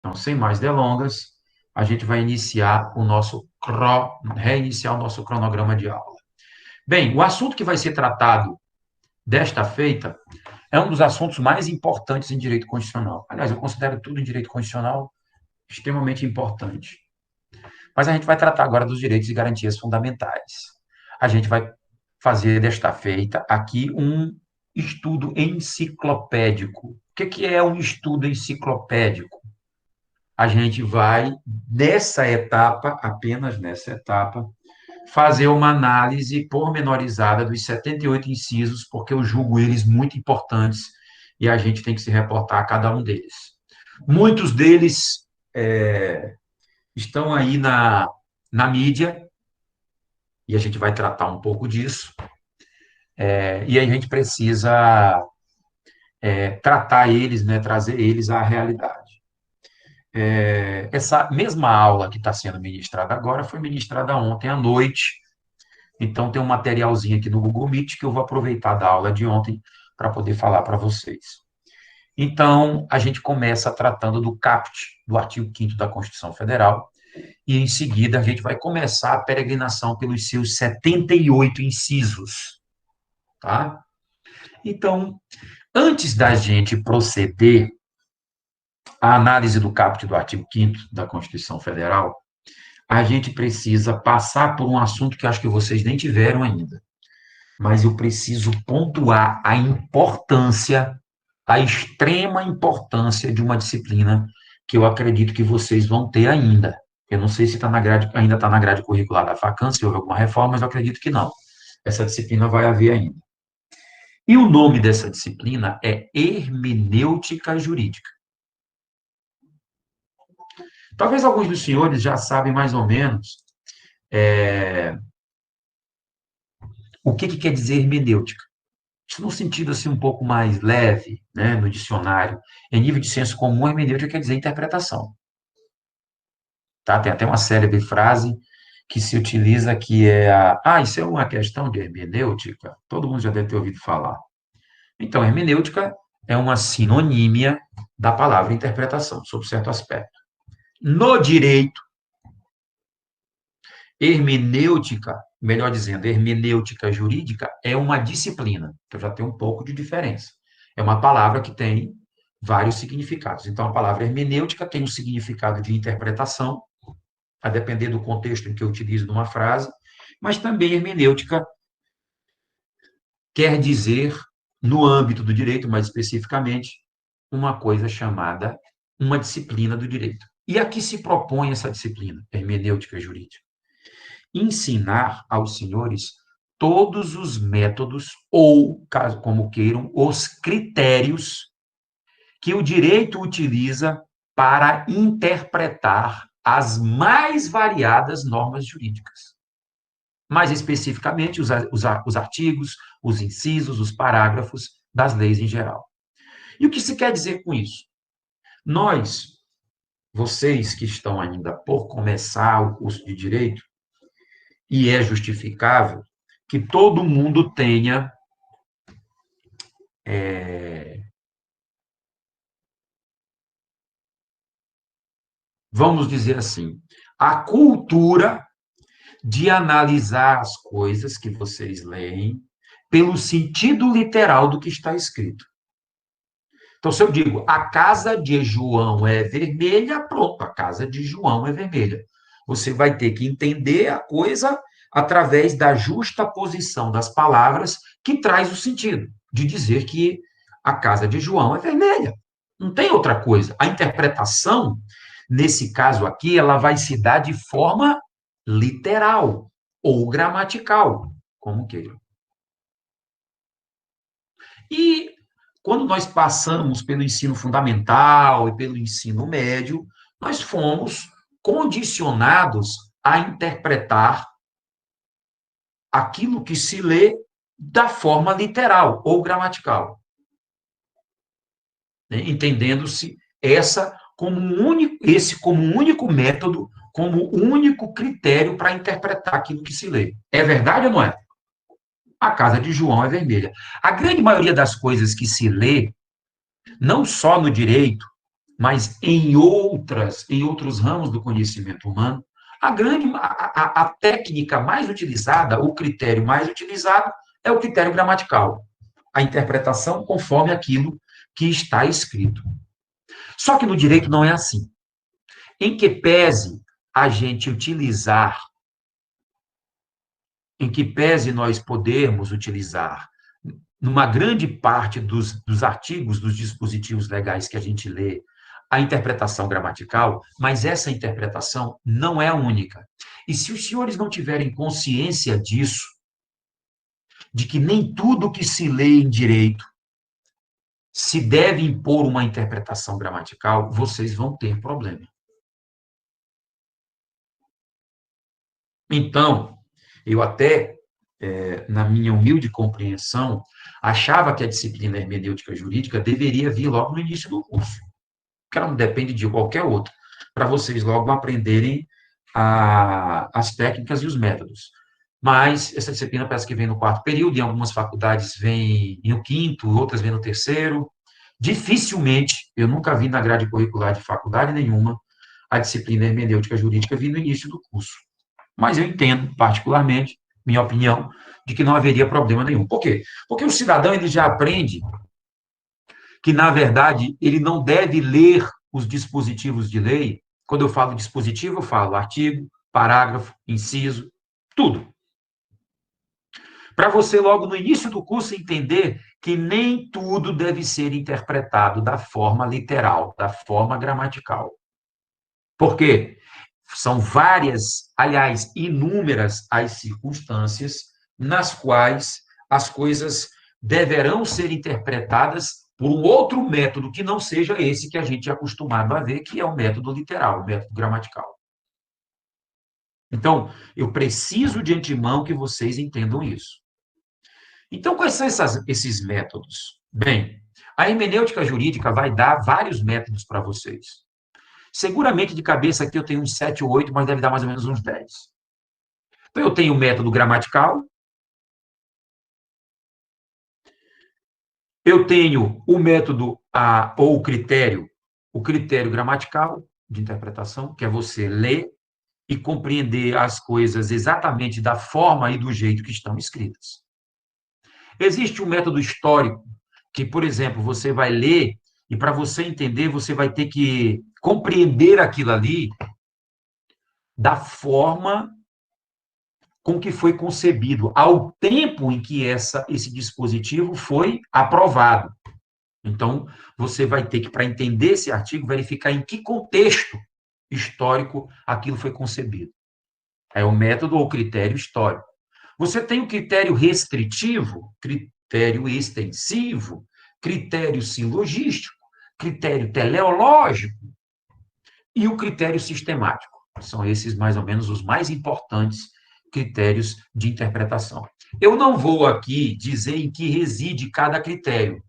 Então, sem mais delongas, a gente vai reiniciar o nosso cronograma de aula. Bem, o assunto que vai ser tratado desta feita é um dos assuntos mais importantes em direito constitucional. Aliás, eu considero tudo em direito constitucional extremamente importante. Mas a gente vai tratar agora dos direitos e garantias fundamentais. A gente vai fazer desta feita aqui um estudo enciclopédico. O que é um estudo enciclopédico? A gente vai, nessa etapa, apenas nessa etapa, fazer uma análise pormenorizada dos 78 incisos, porque eu julgo eles muito importantes e a gente tem que se reportar a cada um deles. Muitos deles estão aí na mídia, e a gente vai tratar um pouco disso, e a gente precisa tratar eles, né, trazer eles à realidade. Essa mesma aula que está sendo ministrada agora foi ministrada ontem à noite, então tem um materialzinho aqui no Google Meet que eu vou aproveitar da aula de ontem para poder falar para vocês. Então, a gente começa tratando do caput, do artigo 5º da Constituição Federal, e em seguida a gente vai começar a peregrinação pelos seus 78 incisos, tá? Então, antes da gente proceder à análise do caput do artigo 5º da Constituição Federal, a gente precisa passar por um assunto que acho que vocês nem tiveram ainda, mas eu preciso pontuar a importância, a extrema importância de uma disciplina que eu acredito que vocês vão ter ainda. Eu não sei se tá na grade, ainda está na grade curricular da Facam, se houve alguma reforma, mas eu acredito que não. Essa disciplina vai haver ainda. E o nome dessa disciplina é hermenêutica jurídica. Talvez alguns dos senhores já sabem mais ou menos o que quer dizer hermenêutica. Isso num sentido assim um pouco mais leve, né, no dicionário. Em nível de senso comum, hermenêutica quer dizer interpretação. Tá? Tem até uma célebre frase que se utiliza que é isso é uma questão de hermenêutica. Todo mundo já deve ter ouvido falar. Então, hermenêutica é uma sinonímia da palavra interpretação, sob certo aspecto. No direito, hermenêutica, melhor dizendo, hermenêutica jurídica é uma disciplina, então já tem um pouco de diferença. É uma palavra que tem vários significados. Então, a palavra hermenêutica tem um significado de interpretação, a depender do contexto em que eu utilizo numa frase, mas também hermenêutica quer dizer, no âmbito do direito, mais especificamente, uma coisa chamada uma disciplina do direito. E a que se propõe essa disciplina, hermenêutica jurídica? Ensinar aos senhores todos os métodos, ou, caso como queiram, os critérios que o direito utiliza para interpretar as mais variadas normas jurídicas. Mais especificamente, os artigos, os incisos, os parágrafos das leis em geral. E o que se quer dizer com isso? Nós, vocês que estão ainda por começar o curso de Direito, e é justificável que todo mundo tenha vamos dizer assim, a cultura de analisar as coisas que vocês leem pelo sentido literal do que está escrito. Então, se eu digo, a casa de João é vermelha, pronto, a casa de João é vermelha. Você vai ter que entender a coisa através da justa posição das palavras que traz o sentido de dizer que a casa de João é vermelha. Não tem outra coisa. A interpretação, nesse caso aqui, ela vai se dar de forma literal ou gramatical, como queiram. E quando nós passamos pelo ensino fundamental e pelo ensino médio, nós fomos condicionados a interpretar aquilo que se lê da forma literal ou gramatical, né? Entendendo-se esse como um único método, como um único critério para interpretar aquilo que se lê. É verdade ou não é? A casa de João é vermelha. A grande maioria das coisas que se lê, não só no direito, Mas em outros ramos do conhecimento humano, a técnica mais utilizada, o critério mais utilizado é o critério gramatical. A interpretação conforme aquilo que está escrito. Só que no direito não é assim. Em que pese a gente utilizar, em que pese nós podermos utilizar, numa grande parte dos artigos, dos dispositivos legais que a gente lê, a interpretação gramatical, mas essa interpretação não é a única. E se os senhores não tiverem consciência disso, de que nem tudo que se lê em direito se deve impor uma interpretação gramatical, vocês vão ter problema. Então, eu até, na minha humilde compreensão, achava que a disciplina hermenêutica jurídica deveria vir logo no início do curso, que ela não depende de qualquer outra, para vocês logo aprenderem as técnicas e os métodos. Mas essa disciplina parece que vem no quarto período, em algumas faculdades vem no quinto, outras vem no terceiro. Dificilmente, eu nunca vi na grade curricular de faculdade nenhuma, a disciplina hermenêutica jurídica vir no início do curso. Mas eu entendo, particularmente, minha opinião, de que não haveria problema nenhum. Por quê? Porque o cidadão ele já aprende que, na verdade, ele não deve ler os dispositivos de lei. Quando eu falo dispositivo, eu falo artigo, parágrafo, inciso, tudo. Para você, logo no início do curso, entender que nem tudo deve ser interpretado da forma literal, da forma gramatical. Por quê? São várias, aliás, inúmeras as circunstâncias nas quais as coisas deverão ser interpretadas por um outro método que não seja esse que a gente é acostumado a ver, que é o método literal, o método gramatical. Então, eu preciso de antemão que vocês entendam isso. Então, quais são esses métodos? Bem, a hermenêutica jurídica vai dar vários métodos para vocês. Seguramente, de cabeça aqui, eu tenho uns 7 ou 8, mas deve dar mais ou menos uns 10. Então, eu tenho o método gramatical, eu tenho o método ou o critério gramatical de interpretação, que é você ler e compreender as coisas exatamente da forma e do jeito que estão escritas. Existe um método histórico, que, por exemplo, você vai ler e, para você entender, você vai ter que compreender aquilo ali da forma com que foi concebido, ao tempo em que esse dispositivo foi aprovado. Então, você vai ter que, para entender esse artigo, verificar em que contexto histórico aquilo foi concebido. É o método ou critério histórico. Você tem o critério restritivo, critério extensivo, critério silogístico, critério teleológico e o critério sistemático. São esses, mais ou menos, os mais importantes critérios de interpretação. Eu não vou aqui dizer em que reside cada critério,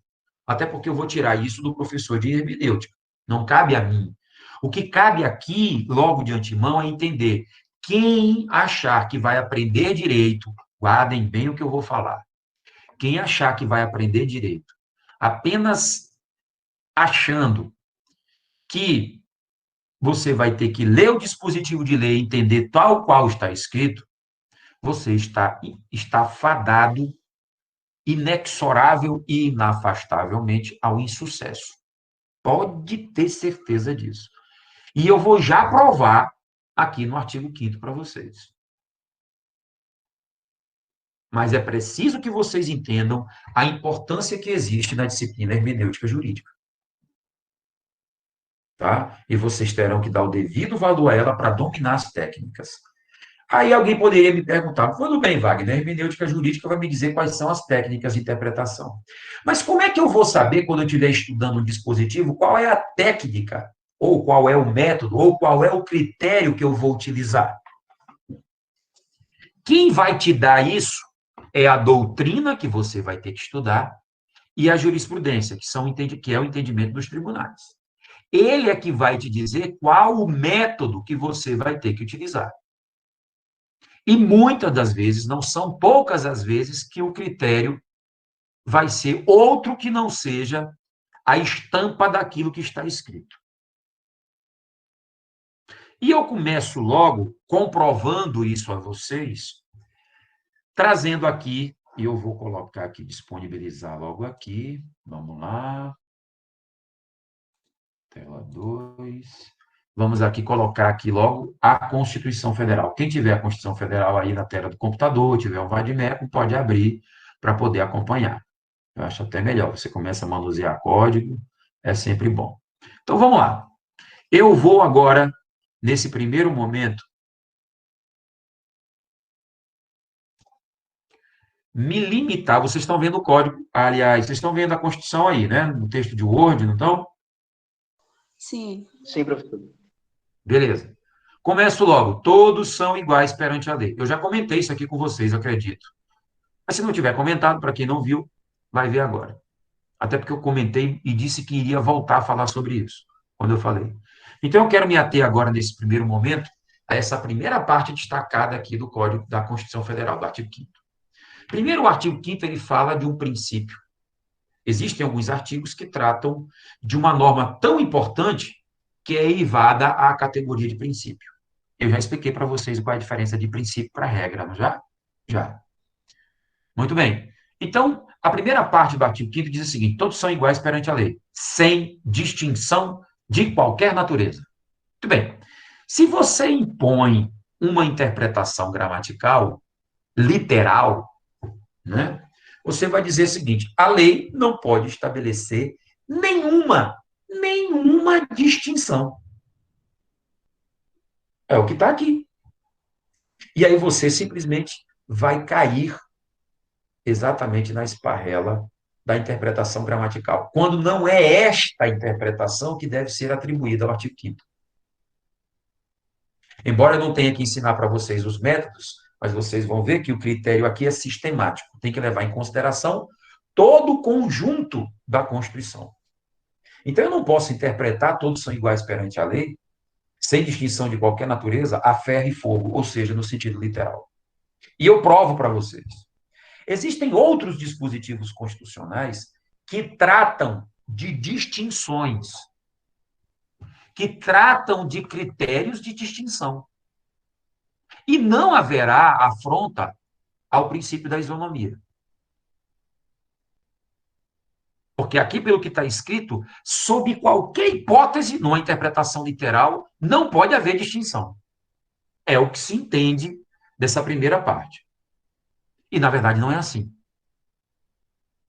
até porque eu vou tirar isso do professor de hermenêutica. Não cabe a mim. O que cabe aqui, logo de antemão, é entender quem achar que vai aprender direito, guardem bem o que eu vou falar. Quem achar que vai aprender direito, apenas achando que você vai ter que ler o dispositivo de lei e entender tal qual está escrito, você está fadado inexorável e inafastavelmente ao insucesso. Pode ter certeza disso. E eu vou já provar aqui no artigo 5º para vocês. Mas é preciso que vocês entendam a importância que existe na disciplina hermenêutica jurídica. Tá? E vocês terão que dar o devido valor a ela para dominar as técnicas. Aí alguém poderia me perguntar, tudo bem, Wagner, a hermenêutica jurídica vai me dizer quais são as técnicas de interpretação. Mas como é que eu vou saber, quando eu estiver estudando um dispositivo, qual é a técnica, ou qual é o método, ou qual é o critério que eu vou utilizar? Quem vai te dar isso é a doutrina que você vai ter que estudar e a jurisprudência, que é o entendimento dos tribunais. Ele é que vai te dizer qual o método que você vai ter que utilizar. E muitas das vezes, não são poucas as vezes, que o critério vai ser outro que não seja a estampa daquilo que está escrito. E eu começo logo comprovando isso a vocês, trazendo aqui, e eu vou colocar aqui, disponibilizar logo aqui, vamos lá, tela 2. Vamos aqui colocar aqui logo a Constituição Federal. Quem tiver a Constituição Federal aí na tela do computador, tiver um vadimeco, pode abrir para poder acompanhar. Eu acho até melhor, você começa a manusear código, é sempre bom. Então, vamos lá. Eu vou agora, nesse primeiro momento, me limitar. Vocês estão vendo o código, aliás, vocês estão vendo a Constituição aí, né? No texto de Word, não estão? Sim. Sim, professor. Beleza. Começo logo. Todos são iguais perante a lei. Eu já comentei isso aqui com vocês, acredito. Mas se não tiver comentado, para quem não viu, vai ver agora. Até porque eu comentei e disse que iria voltar a falar sobre isso, quando eu falei. Então, eu quero me ater agora, nesse primeiro momento, a essa primeira parte destacada aqui do Código da Constituição Federal, do artigo 5º. Primeiro, o artigo 5º, ele fala de um princípio. Existem alguns artigos que tratam de uma norma tão importante que é elevada à categoria de princípio. Eu já expliquei para vocês qual é a diferença de princípio para regra, não já? Já. Muito bem. Então, a primeira parte do artigo 5º diz o seguinte: todos são iguais perante a lei, sem distinção de qualquer natureza. Muito bem. Se você impõe uma interpretação gramatical, literal, né, você vai dizer o seguinte: a lei não pode estabelecer nenhuma distinção. É o que está aqui. E aí você simplesmente vai cair exatamente na esparrela da interpretação gramatical, quando não é esta interpretação que deve ser atribuída ao artigo 5º. Embora eu não tenha que ensinar para vocês os métodos, mas vocês vão ver que o critério aqui é sistemático, tem que levar em consideração todo o conjunto da Constituição. Então, eu não posso interpretar todos são iguais perante a lei, sem distinção de qualquer natureza, a ferro e fogo, ou seja, no sentido literal. E eu provo para vocês. Existem outros dispositivos constitucionais que tratam de distinções, que tratam de critérios de distinção. E não haverá afronta ao princípio da isonomia. Porque aqui, pelo que está escrito, sob qualquer hipótese, numa interpretação literal, não pode haver distinção. É o que se entende dessa primeira parte. E, na verdade, não é assim.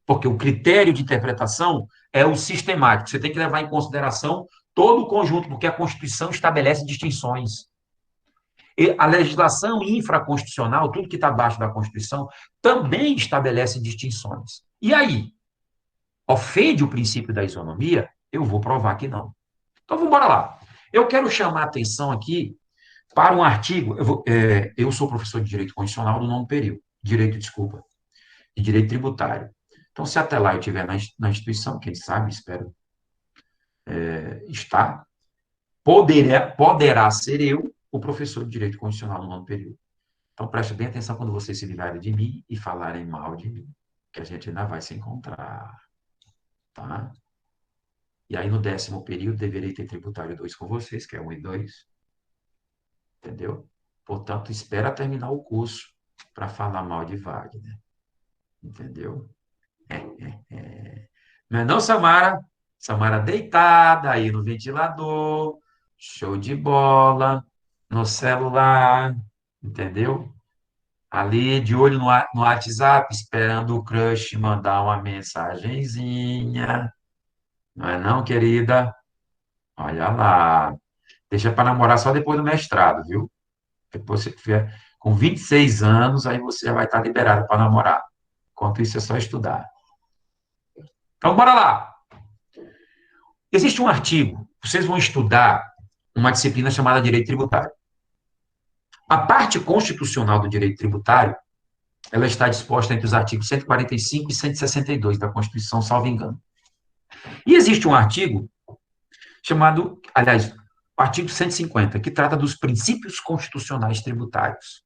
Porque o critério de interpretação é o sistemático. Você tem que levar em consideração todo o conjunto, porque a Constituição estabelece distinções. E a legislação infraconstitucional, tudo que está abaixo da Constituição, também estabelece distinções. E aí? Ofende o princípio da isonomia? Eu vou provar que não. Então, vamos embora lá. Eu quero chamar a atenção aqui para um artigo. Eu sou professor de Direito Constitucional do 9º período. De Direito Tributário. Então, se até lá eu estiver na instituição, quem sabe, espero estar, poderá ser eu o professor de Direito Constitucional no 9º período. Então, preste bem atenção quando vocês se livrarem de mim e falarem mal de mim, que a gente ainda vai se encontrar. Tá? E aí, no 10º período, deverei ter tributário 2 com vocês, que é 1 e 2. Entendeu? Portanto, espera terminar o curso para falar mal de Wagner. Entendeu? Não é não, Samara? Samara deitada aí no ventilador, show de bola, no celular, entendeu? Ali, de olho no WhatsApp, esperando o crush mandar uma mensagenzinha. Não é não, querida? Olha lá. Deixa para namorar só depois do mestrado, viu? Depois você tiver com 26 anos, aí você já vai estar liberado para namorar. Enquanto isso, é só estudar. Então, bora lá. Existe um artigo, vocês vão estudar uma disciplina chamada Direito Tributário. A parte constitucional do direito tributário, ela está disposta entre os artigos 145 e 162 da Constituição, salvo engano. E existe um artigo chamado, aliás, o artigo 150, que trata dos princípios constitucionais tributários.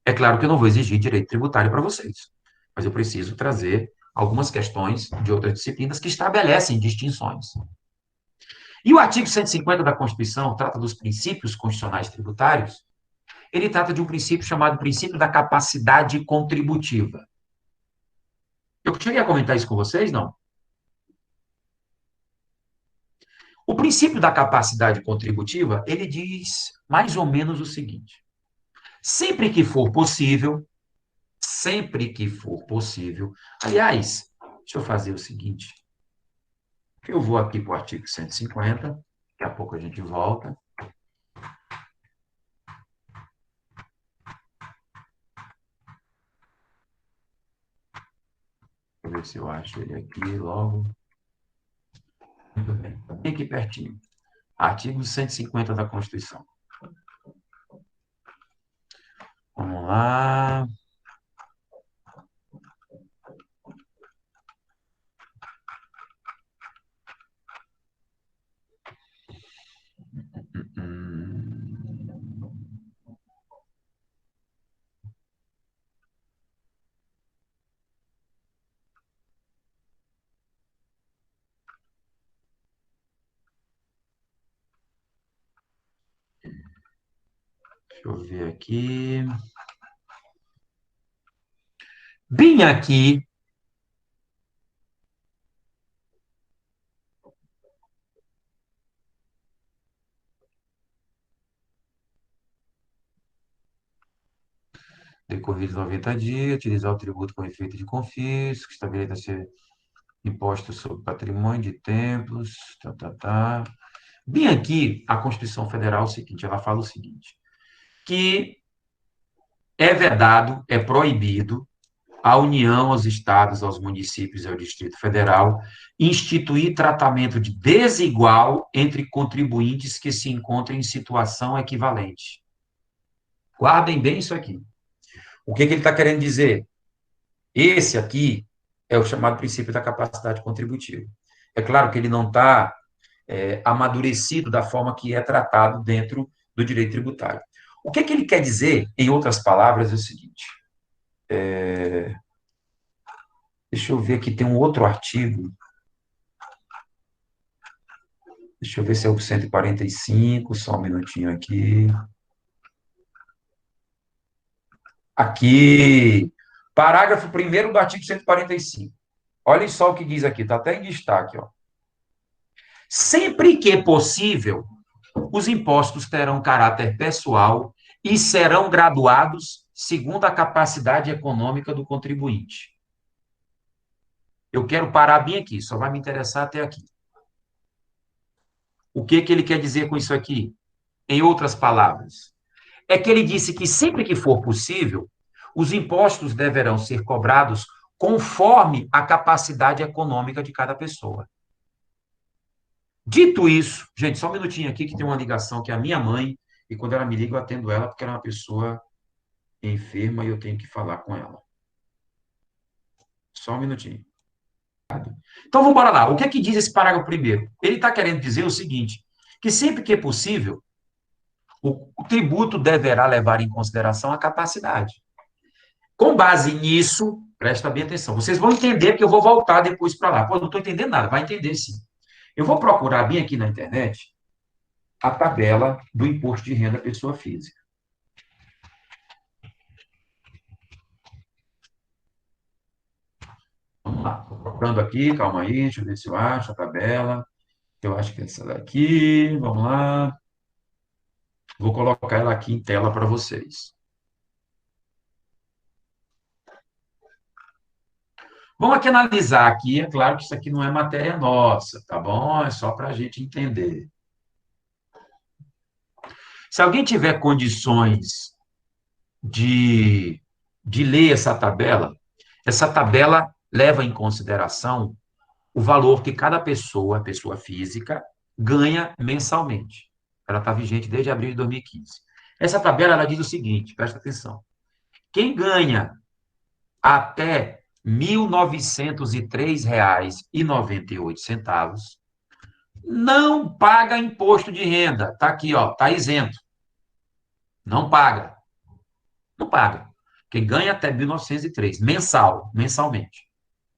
É claro que eu não vou exigir direito tributário para vocês, mas eu preciso trazer algumas questões de outras disciplinas que estabelecem distinções. E o artigo 150 da Constituição trata dos princípios constitucionais tributários. Ele trata de um princípio chamado princípio da capacidade contributiva. Eu cheguei a comentar isso com vocês, não? O princípio da capacidade contributiva, ele diz mais ou menos o seguinte: sempre que for possível, aliás, deixa eu fazer o seguinte, eu vou aqui para o artigo 150, daqui a pouco a gente volta. Deixa eu ver se eu acho ele aqui logo. Muito bem, bem aqui pertinho. Artigo 150 da Constituição. Vamos lá. Deixa eu ver aqui. Bem aqui, decorridos 90 dias, utilizar o tributo com efeito de confisco, estabelecer imposto sobre patrimônio de templos, tá. Bem aqui, a Constituição Federal é o seguinte, ela fala o seguinte, que é vedado, é proibido à União, aos estados, aos municípios e ao Distrito Federal instituir tratamento de desigual entre contribuintes que se encontrem em situação equivalente. Guardem bem isso aqui. O que ele está querendo dizer? Esse aqui é o chamado princípio da capacidade contributiva. É claro que ele não está amadurecido da forma que é tratado dentro do direito tributário. O que ele quer dizer, em outras palavras, é o seguinte. Deixa eu ver aqui, tem um outro artigo. Deixa eu ver se é o 145, só um minutinho aqui. Aqui, parágrafo 1º do artigo 145. Olhem só o que diz aqui, está até em destaque, ó. Sempre que possível, os impostos terão caráter pessoal e serão graduados segundo a capacidade econômica do contribuinte. Eu quero parar bem aqui, só vai me interessar até aqui. O que ele quer dizer com isso aqui? Em outras palavras, é que ele disse que sempre que for possível, os impostos deverão ser cobrados conforme a capacidade econômica de cada pessoa. Dito isso, gente, só um minutinho aqui que tem uma ligação que é a minha mãe, e quando ela me liga eu atendo ela porque ela é uma pessoa enferma e eu tenho que falar com ela. Só um minutinho. Então, vamos lá. O que é que diz esse parágrafo primeiro? Ele está querendo dizer o seguinte, que sempre que é possível, o tributo deverá levar em consideração a capacidade. Com base nisso, presta bem atenção, vocês vão entender que eu vou voltar depois para lá. Pô, não estou entendendo nada, vai entender sim. Eu vou procurar bem aqui na internet a tabela do imposto de renda pessoa física. Vamos lá, estou procurando aqui, calma aí, deixa eu ver se eu acho a tabela. Eu acho que é essa daqui, vamos lá. Vou colocar ela aqui em tela para vocês. Vamos aqui analisar aqui, é claro que isso aqui não é matéria nossa, tá bom? É só para a gente entender. Se alguém tiver condições de ler essa tabela leva em consideração o valor que cada pessoa física, ganha mensalmente. Ela está vigente desde abril de 2015. Essa tabela ela diz o seguinte, presta atenção. Quem ganha até R$ 1.903,98 não paga imposto de renda. Está aqui, ó, está isento. Não paga. Não paga. Quem ganha até 1.903, mensalmente.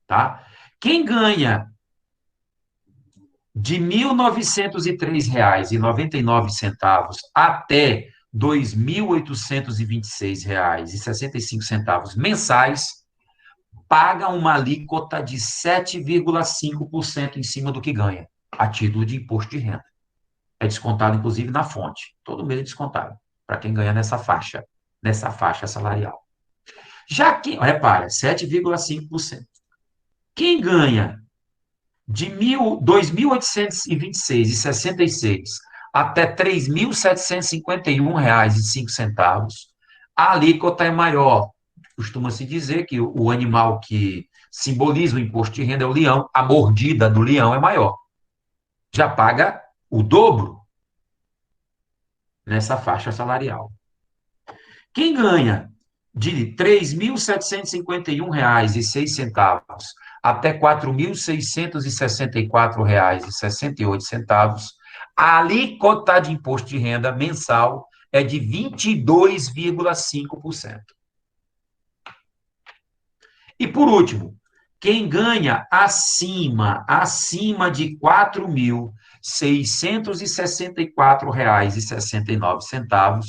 Tá? Quem ganha de R$ 1.903,99 até R$ 2.826,65 mensais, paga uma alíquota de 7,5% em cima do que ganha, a título de imposto de renda. É descontado, inclusive, na fonte. Todo mês é descontado, para quem ganha nessa faixa salarial. Já que, repara, 7,5%. Quem ganha de 2.826,66 até R$ 3.751,05, a alíquota é maior. Costuma-se dizer que o animal que simboliza o imposto de renda é o leão, a mordida do leão é maior. Já paga o dobro nessa faixa salarial. Quem ganha de R$ 3.751,06 até R$ 4.664,68, a alíquota de imposto de renda mensal é de 22,5%. E, por último, quem ganha acima de R$ 4.664,69,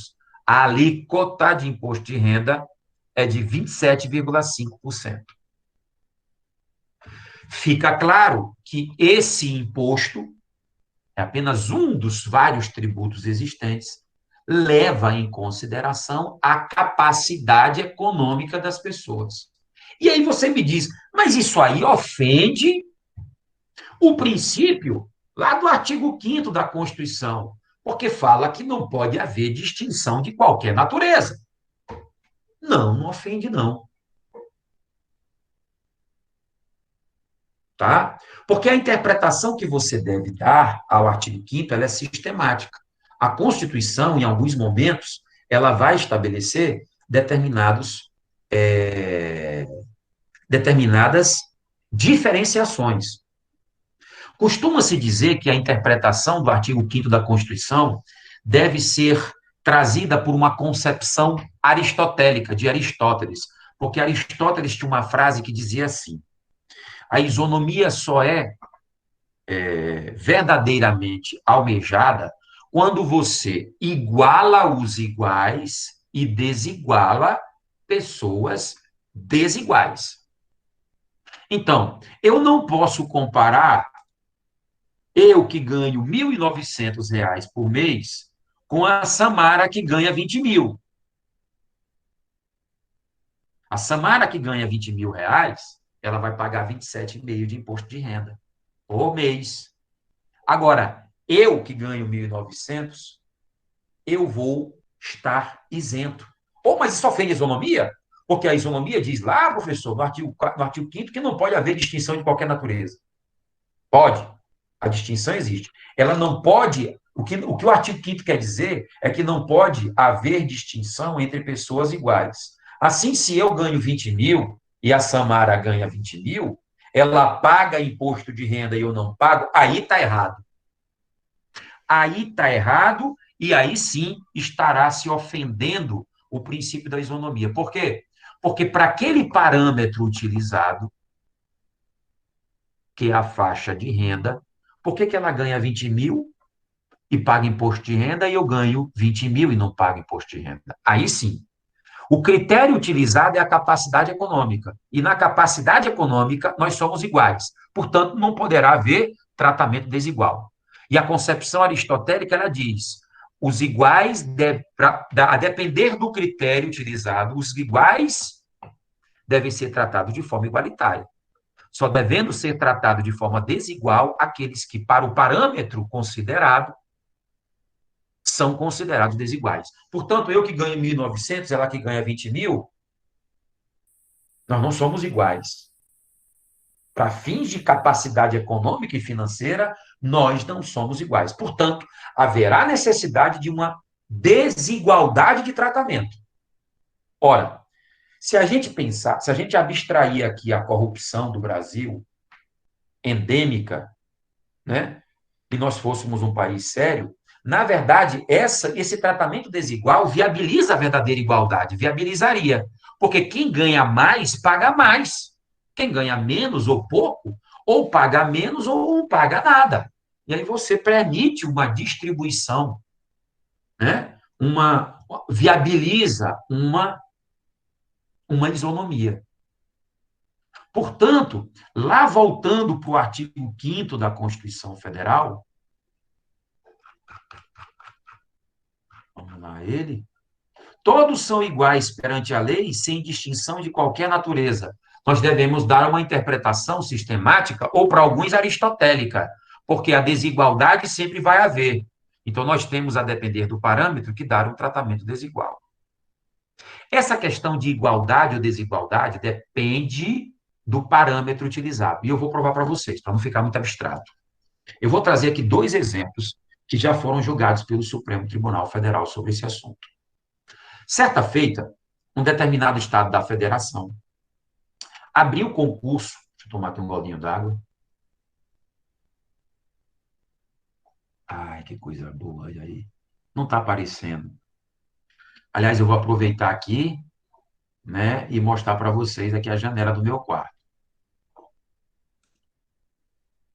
a alíquota de imposto de renda é de 27,5%. Fica claro que esse imposto é apenas um dos vários tributos existentes, leva em consideração a capacidade econômica das pessoas. E aí você me diz, mas isso aí ofende o princípio lá do artigo 5º da Constituição, porque fala que não pode haver distinção de qualquer natureza. Não, não ofende, não. Tá? Porque a interpretação que você deve dar ao artigo 5º, ela é sistemática. A Constituição, em alguns momentos, ela vai estabelecer determinadas diferenciações. Costuma-se dizer que a interpretação do artigo 5º da Constituição deve ser trazida por uma concepção aristotélica, de Aristóteles, porque Aristóteles tinha uma frase que dizia assim: a isonomia só é verdadeiramente almejada quando você iguala os iguais e desiguala pessoas desiguais. Então, eu não posso comparar eu que ganho R$ 1.900 por mês com a Samara que ganha 20 mil. A Samara que ganha 20 mil reais, ela vai pagar 27,5 de imposto de renda por mês. Agora, eu que ganho 1.900, eu vou estar isento. Ou, mas isso ofende a isonomia? Porque a isonomia diz lá, professor, no artigo 5º, que não pode haver distinção de qualquer natureza. Pode. A distinção existe. Ela não pode. O que o artigo 5º quer dizer é que não pode haver distinção entre pessoas iguais. Assim, se eu ganho 20 mil e a Samara ganha 20 mil, ela paga imposto de renda e eu não pago, aí está errado. Aí está errado e aí sim estará se ofendendo o princípio da isonomia. Por quê? Porque para aquele parâmetro utilizado, que é a faixa de renda, por que ela ganha 20 mil e paga imposto de renda e eu ganho 20 mil e não pago imposto de renda? Aí sim. O critério utilizado é a capacidade econômica. E na capacidade econômica, nós somos iguais. Portanto, não poderá haver tratamento desigual. E a concepção aristotélica, ela diz, os iguais, a depender do critério utilizado, os iguais devem ser tratados de forma igualitária. Só devendo ser tratados de forma desigual aqueles que, para o parâmetro considerado, são considerados desiguais. Portanto, eu que ganho 1.900, ela que ganha 20 mil, nós não somos iguais. Para fins de capacidade econômica e financeira, nós não somos iguais. Portanto, haverá necessidade de uma desigualdade de tratamento. Ora, se a gente pensar, se a gente abstrair aqui a corrupção do Brasil, endêmica, né, e nós fôssemos um país sério, na verdade, esse tratamento desigual viabiliza a verdadeira igualdade, viabilizaria. Porque quem ganha mais, paga mais. Quem ganha menos ou pouco, ou paga menos ou não paga nada. E aí você permite uma distribuição, né? Viabiliza uma isonomia. Portanto, lá voltando para o artigo 5º da Constituição Federal, vamos lá, todos são iguais perante a lei, sem distinção de qualquer natureza. Nós devemos dar uma interpretação sistemática, ou para alguns aristotélica, porque a desigualdade sempre vai haver. Então, nós temos, a depender do parâmetro, que dar um tratamento desigual. Essa questão de igualdade ou desigualdade depende do parâmetro utilizado. E eu vou provar para vocês, para não ficar muito abstrato. Eu vou trazer aqui 2 exemplos que já foram julgados pelo Supremo Tribunal Federal sobre esse assunto. Certa feita, um determinado estado da federação abriu concurso. Deixa eu tomar aqui um golinho d'água. Ai, que coisa boa, olha aí. Não está aparecendo. Aliás, eu vou aproveitar aqui, né, e mostrar para vocês aqui a janela do meu quarto.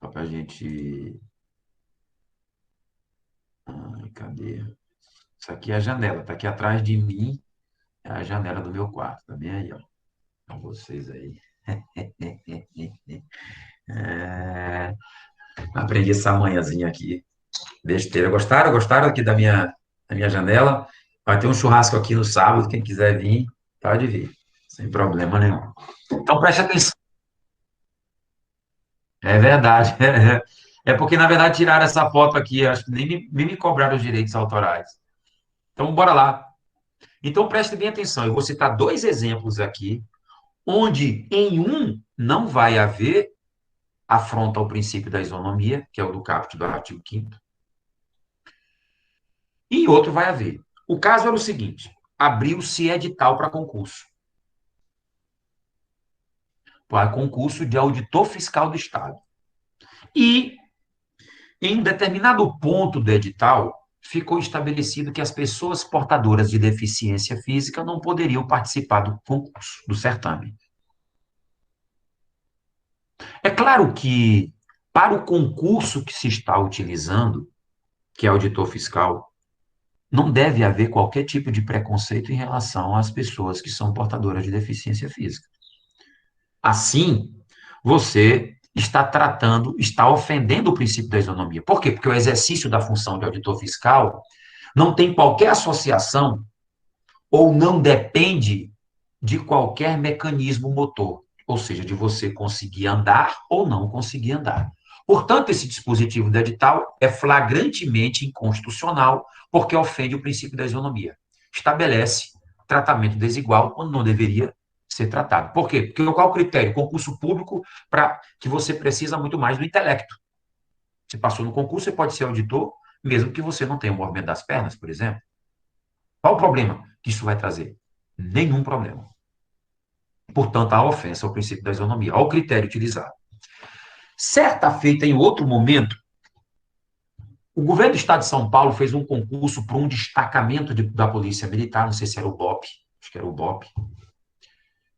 Só para a gente... Ai, cadê? Isso aqui é a janela, está aqui atrás de mim, é a janela do meu quarto. Tá bem aí, ó. Com vocês aí. É... Aprendi essa manhãzinha aqui. Besteira. Gostaram? Gostaram aqui da minha janela? Vai ter um churrasco aqui no sábado. Quem quiser vir, pode vir. Sem problema nenhum. Então, preste atenção. É verdade. É porque, na verdade, tiraram essa foto aqui. Acho que nem me cobraram os direitos autorais. Então, bora lá. Então, preste bem atenção. Eu vou citar 2 exemplos aqui, onde em um não vai haver afronta ao princípio da isonomia, que é o do caput do artigo 5º, e outro vai haver. O caso era o seguinte: abriu-se edital para concurso. Para concurso de auditor fiscal do Estado. E, em um determinado ponto do edital, ficou estabelecido que as pessoas portadoras de deficiência física não poderiam participar do concurso, do certame. É claro que, para o concurso que se está utilizando, que é auditor fiscal, não deve haver qualquer tipo de preconceito em relação às pessoas que são portadoras de deficiência física. Assim, você está ofendendo o princípio da isonomia. Por quê? Porque o exercício da função de auditor fiscal não tem qualquer associação ou não depende de qualquer mecanismo motor, ou seja, de você conseguir andar ou não conseguir andar. Portanto, esse dispositivo do edital é flagrantemente inconstitucional, porque ofende o princípio da isonomia. Estabelece tratamento desigual quando não deveria ser tratado. Por quê? Porque qual é o critério? Concurso público para que você precisa muito mais do intelecto. Você passou no concurso, você pode ser auditor, mesmo que você não tenha o movimento das pernas, por exemplo. Qual o problema que isso vai trazer? Nenhum problema. Portanto, a ofensa ao princípio da isonomia, ao critério utilizado. Certa feita, em outro momento, o governo do Estado de São Paulo fez um concurso para um destacamento da Polícia Militar, não sei se era o BOP, acho que era o BOP,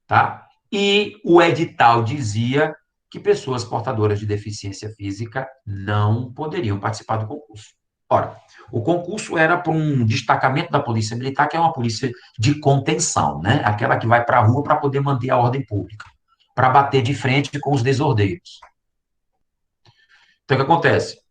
tá? E o edital dizia que pessoas portadoras de deficiência física não poderiam participar do concurso. Ora, o concurso era para um destacamento da Polícia Militar, que é uma polícia de contenção, né? Aquela que vai para a rua para poder manter a ordem pública, para bater de frente com os desordeiros. Então, o que acontece?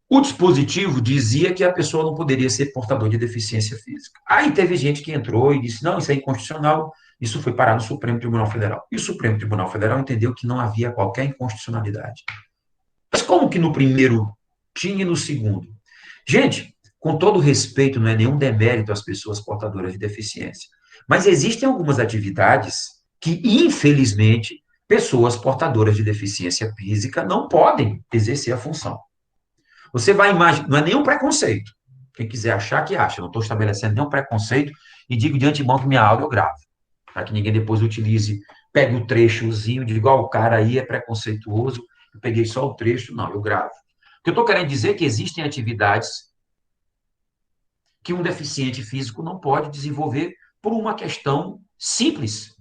O dispositivo dizia que a pessoa não poderia ser portador de deficiência física. Aí teve gente que entrou e disse, não, isso é inconstitucional, isso foi parar no Supremo Tribunal Federal. E o Supremo Tribunal Federal entendeu que não havia qualquer inconstitucionalidade. Mas como que no primeiro tinha e no segundo? Gente, com todo respeito, não é nenhum demérito às pessoas portadoras de deficiência, mas existem algumas atividades que, infelizmente, pessoas portadoras de deficiência física não podem exercer a função. Você vai imaginar, não é nenhum preconceito. Quem quiser achar, que acha. Eu não estou estabelecendo nenhum preconceito e digo de antemão que minha aula eu gravo. Para que ninguém depois utilize, pegue o trechozinho, diga, ó, o cara aí é preconceituoso, eu peguei só o trecho. Não, eu gravo. O que eu estou querendo dizer é que existem atividades que um deficiente físico não pode desenvolver por uma questão simples.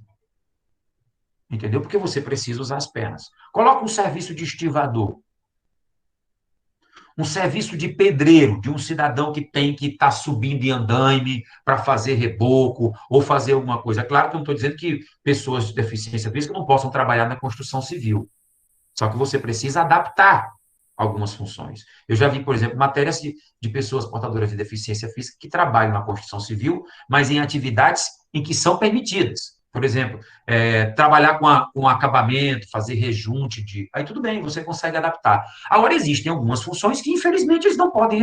Entendeu? Porque você precisa usar as pernas. Coloca um serviço de estivador. Um serviço de pedreiro, de um cidadão que tem que estar subindo em andaime para fazer reboco ou fazer alguma coisa. É claro que eu não estou dizendo que pessoas de deficiência física não possam trabalhar na construção civil. Só que você precisa adaptar algumas funções. Eu já vi, por exemplo, matérias de pessoas portadoras de deficiência física que trabalham na construção civil, mas em atividades em que são permitidas. Por exemplo, trabalhar com acabamento, fazer rejunte de. Aí tudo bem, você consegue adaptar. Agora, existem algumas funções que, infelizmente, eles não podem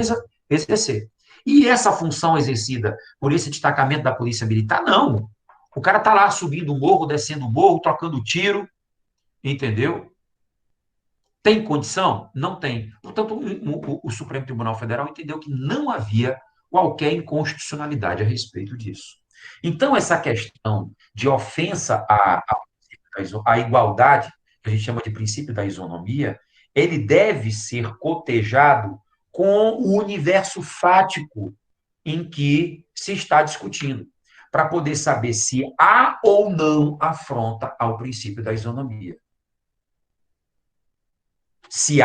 exercer. E essa função exercida por esse destacamento da Polícia Militar, não. O cara está lá subindo o morro, descendo o morro, trocando tiro, entendeu? Tem condição? Não tem. Portanto, o Supremo Tribunal Federal entendeu que não havia qualquer inconstitucionalidade a respeito disso. Então, essa questão de ofensa à igualdade, que a gente chama de princípio da isonomia, ele deve ser cotejado com o universo fático em que se está discutindo, para poder saber se há ou não afronta ao princípio da isonomia. Se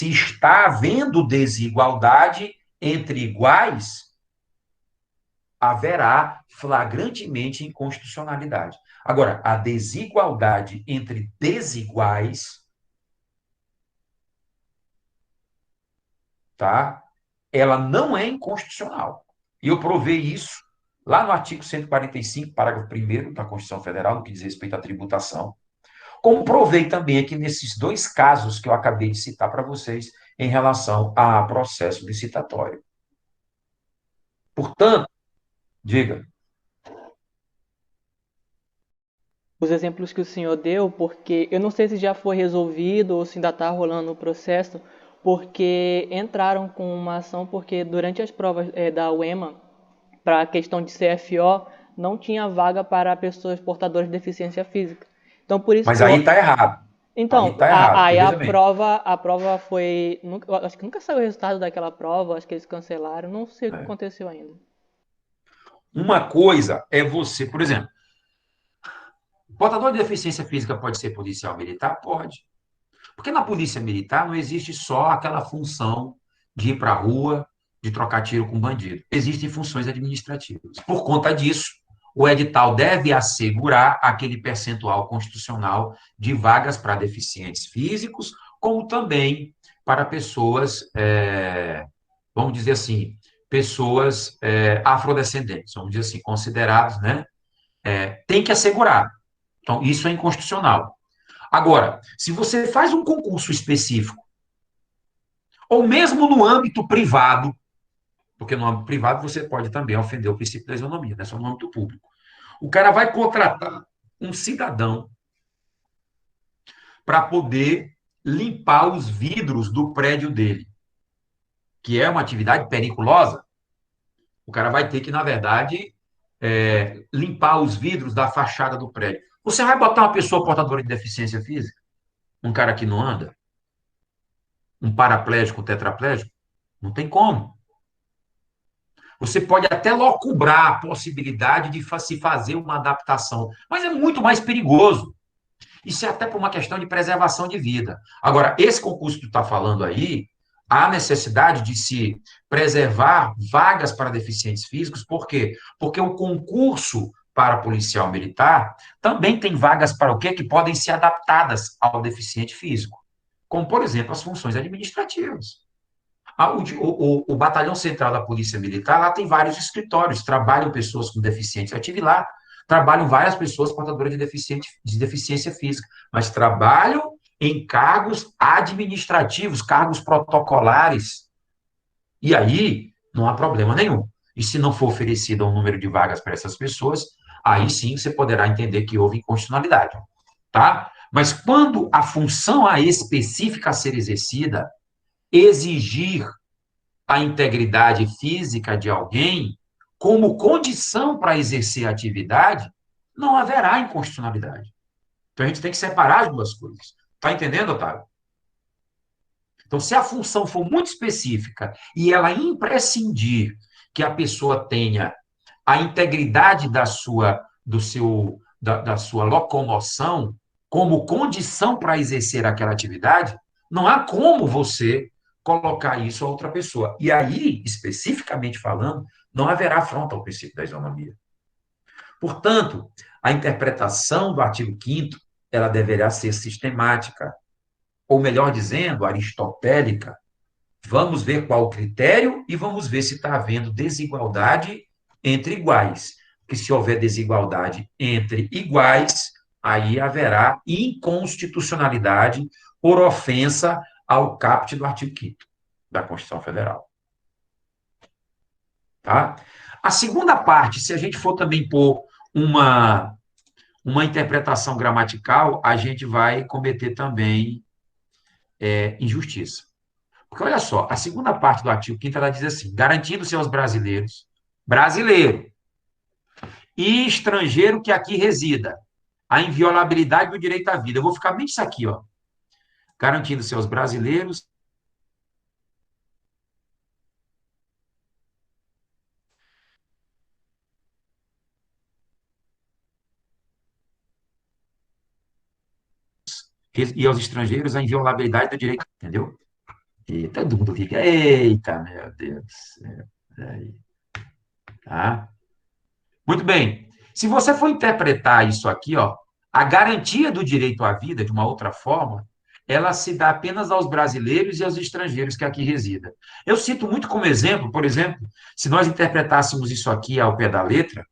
está havendo desigualdade entre iguais, haverá flagrantemente inconstitucionalidade. Agora, a desigualdade entre desiguais, tá? Ela não é inconstitucional. E eu provei isso lá no artigo 145, parágrafo 1º da Constituição Federal, no que diz respeito à tributação. Comprovei também aqui nesses dois casos que eu acabei de citar para vocês em relação a processo licitatório. Portanto, diga. Os exemplos que o senhor deu, porque eu não sei se já foi resolvido ou se ainda está rolando o processo, porque entraram com uma ação porque durante as provas da UEMA, para a questão de CFO, não tinha vaga para pessoas portadoras de deficiência física. Então, por isso Mas que aí está errado. Aí então, está errado, porque aí veja bem. a prova foi, eu acho que nunca saiu o resultado daquela prova, acho que eles cancelaram, não sei o que aconteceu ainda. Uma coisa é você, por exemplo, portador de deficiência física pode ser policial militar? Pode. Porque na polícia militar não existe só aquela função de ir para a rua, de trocar tiro com bandido. Existem funções administrativas. Por conta disso, o edital deve assegurar aquele percentual constitucional de vagas para deficientes físicos, como também para pessoas, vamos dizer assim, pessoas afrodescendentes, vamos dizer assim, considerados, né? Tem que assegurar. Então, isso é inconstitucional. Agora, se você faz um concurso específico, ou mesmo no âmbito privado, porque no âmbito privado você pode também ofender o princípio da isonomia, não é só no âmbito público. O cara vai contratar um cidadão para poder limpar os vidros do prédio dele, que é uma atividade periculosa. O cara vai ter que, na verdade, limpar os vidros da fachada do prédio. Você vai botar uma pessoa portadora de deficiência física? Um cara que não anda? Um paraplégico, um tetraplégico? Não tem como. Você pode até locubrar a possibilidade de se fazer uma adaptação, mas é muito mais perigoso. Isso é até por uma questão de preservação de vida. Agora, esse concurso que tu está falando aí, há necessidade de se preservar vagas para deficientes físicos, por quê? Porque o concurso para policial militar também tem vagas para o quê? Que podem ser adaptadas ao deficiente físico, como, por exemplo, as funções administrativas. O Batalhão Central da Polícia Militar, lá tem vários escritórios, trabalham pessoas com deficiência. Eu estive lá, trabalham várias pessoas portadoras de deficiência física, mas trabalham em cargos administrativos, cargos protocolares. E aí, não há problema nenhum. E se não for oferecido um número de vagas para essas pessoas, aí sim você poderá entender que houve inconstitucionalidade. Tá? Mas quando a função específica a ser exercida exigir a integridade física de alguém como condição para exercer a atividade, não haverá inconstitucionalidade. Então a gente tem que separar as duas coisas. Está entendendo, Otávio? Então, se a função for muito específica e ela imprescindir que a pessoa tenha a integridade da sua locomoção como condição para exercer aquela atividade, não há como você colocar isso a outra pessoa. E aí, especificamente falando, não haverá afronta ao princípio da isonomia. Portanto, a interpretação do artigo 5º, ela deverá ser sistemática, ou melhor dizendo, aristotélica. Vamos ver qual o critério e vamos ver se está havendo desigualdade entre iguais. Porque se houver desigualdade entre iguais, aí haverá inconstitucionalidade por ofensa ao caput do artigo 5º da Constituição Federal. Tá? A segunda parte, se a gente for também pôr uma interpretação gramatical, a gente vai cometer também injustiça. Porque olha só, a segunda parte do artigo 5º ela diz assim: garantindo-se aos brasileiros, brasileiro e estrangeiro que aqui resida, a inviolabilidade do direito à vida. Eu vou ficar bem isso aqui, ó. Garantindo-se aos brasileiros e aos estrangeiros a inviolabilidade do direito, entendeu? E todo mundo fica, eita, meu Deus do céu. Aí, tá? Muito bem. Se você for interpretar isso aqui, ó, a garantia do direito à vida, de uma outra forma, ela se dá apenas aos brasileiros e aos estrangeiros que aqui residam. Eu cito muito como exemplo, por exemplo, se nós interpretássemos isso aqui ao pé da letra,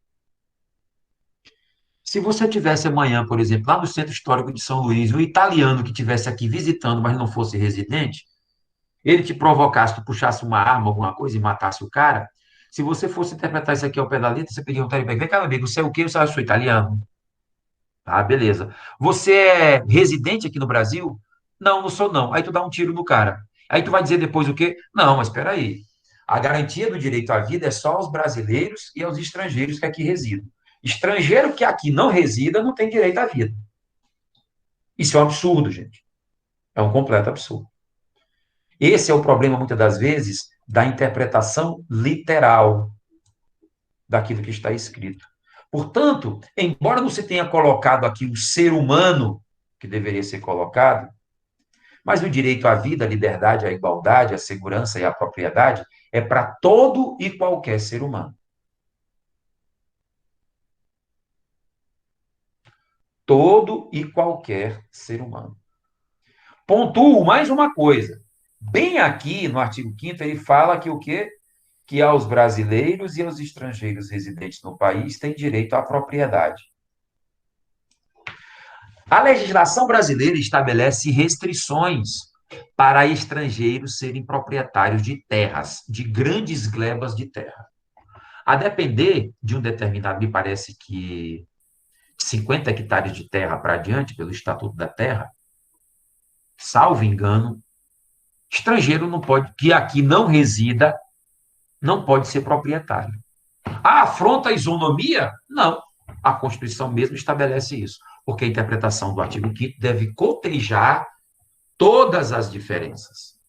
se você tivesse amanhã, por exemplo, lá no Centro Histórico de São Luís, um italiano que estivesse aqui visitando, mas não fosse residente, ele te provocasse, tu puxasse uma arma, alguma coisa e matasse o cara, se você fosse interpretar isso aqui ao pé da letra, você pediria um telefone, vem cá, meu amigo, você é o quê? Eu sou italiano. Ah, beleza. Você é residente aqui no Brasil? Não, não sou não. Aí tu dá um tiro no cara. Aí tu vai dizer depois o quê? Não, mas espera aí. A garantia do direito à vida é só aos brasileiros e aos estrangeiros que aqui residam. Estrangeiro que aqui não resida não tem direito à vida. Isso é um absurdo, gente. É um completo absurdo. Esse é o problema, muitas das vezes, da interpretação literal daquilo que está escrito. Portanto, embora você tenha colocado aqui o ser humano, que deveria ser colocado, mas o direito à vida, à liberdade, à igualdade, à segurança e à propriedade é para todo e qualquer ser humano. Todo e qualquer ser humano. Pontuo mais uma coisa. Bem aqui no artigo 5º, ele fala que o quê? Que aos brasileiros e aos estrangeiros residentes no país têm direito à propriedade. A legislação brasileira estabelece restrições para estrangeiros serem proprietários de terras, de grandes glebas de terra. A depender de um determinado, me parece que 50 hectares de terra para adiante, pelo Estatuto da Terra, salvo engano, estrangeiro não pode, que aqui não resida, não pode ser proprietário. A afronta à isonomia? Não. A Constituição mesmo estabelece isso, porque a interpretação do artigo 5º deve cotejar todas as diferenças.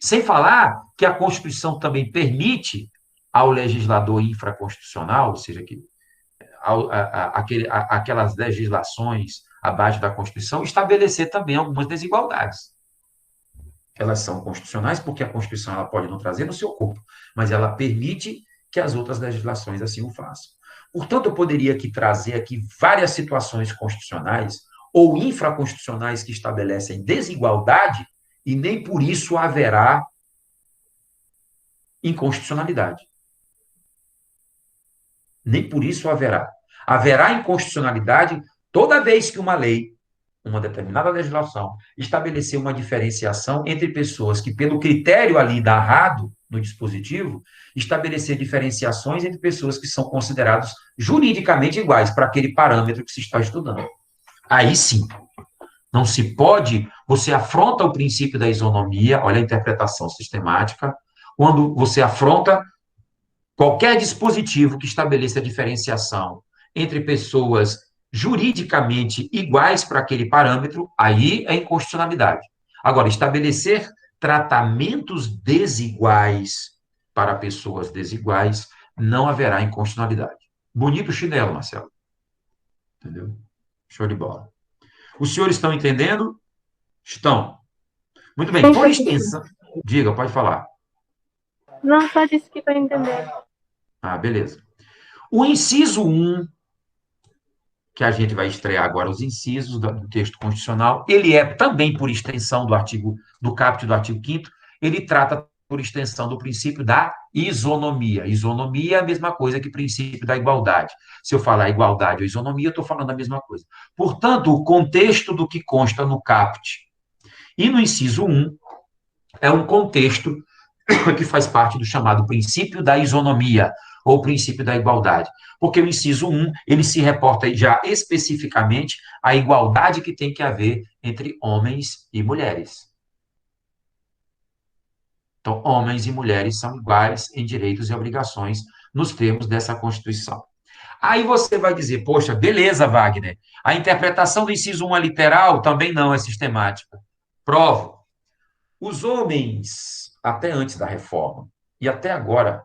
Sem falar que a Constituição também permite ao legislador infraconstitucional, ou seja, aquelas legislações abaixo da Constituição, estabelecer também algumas desigualdades. Elas são constitucionais porque a Constituição ela pode não trazer no seu corpo, mas ela permite que as outras legislações assim o façam. Portanto, eu poderia aqui trazer aqui várias situações constitucionais ou infraconstitucionais que estabelecem desigualdade e nem por isso haverá inconstitucionalidade. Nem por isso haverá. Haverá inconstitucionalidade toda vez que uma lei, uma determinada legislação, estabelecer uma diferenciação entre pessoas que, pelo critério ali narrado no dispositivo, estabelecer diferenciações entre pessoas que são consideradas juridicamente iguais para aquele parâmetro que se está estudando. Aí sim, não se pode, você afronta o princípio da isonomia, olha a interpretação sistemática, quando você afronta qualquer dispositivo que estabeleça a diferenciação entre pessoas juridicamente iguais para aquele parâmetro, aí é inconstitucionalidade. Agora, estabelecer tratamentos desiguais para pessoas desiguais, não haverá inconstitucionalidade. Bonito chinelo, Marcelo. Entendeu? Show de bola. Os senhores estão entendendo? Estão. Muito bem. Por extensão, Diga, pode falar. Não, só disse que estou entendendo. Ah, beleza. O inciso um, que a gente vai estrear agora, os incisos do texto constitucional, ele é também por extensão do caput do artigo 5º, ele trata por extensão do princípio da isonomia. Isonomia é a mesma coisa que princípio da igualdade. Se eu falar igualdade ou isonomia, eu estou falando a mesma coisa. Portanto, o contexto do que consta no caput e no inciso um é um contexto que faz parte do chamado princípio da isonomia, ou princípio da igualdade. Porque o inciso um ele se reporta já especificamente à igualdade que tem que haver entre homens e mulheres. Então, homens e mulheres são iguais em direitos e obrigações nos termos dessa Constituição. Aí você vai dizer, poxa, beleza, Wagner, a interpretação do inciso 1 é literal? Também não, é sistemática. Provo. Os homens, até antes da reforma, e até agora,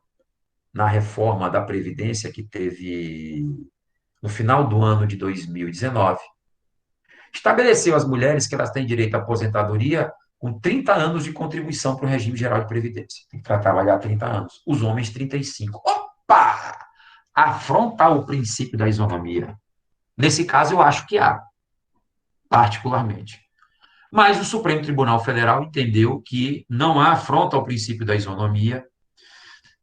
na reforma da Previdência que teve no final do ano de 2019, estabeleceu às mulheres que elas têm direito à aposentadoria com 30 anos de contribuição para o regime geral de previdência. Tem que trabalhar 30 anos. Os homens, 35. Opa! Afronta o princípio da isonomia. Nesse caso, eu acho que há, particularmente. Mas o Supremo Tribunal Federal entendeu que não há afronta ao princípio da isonomia.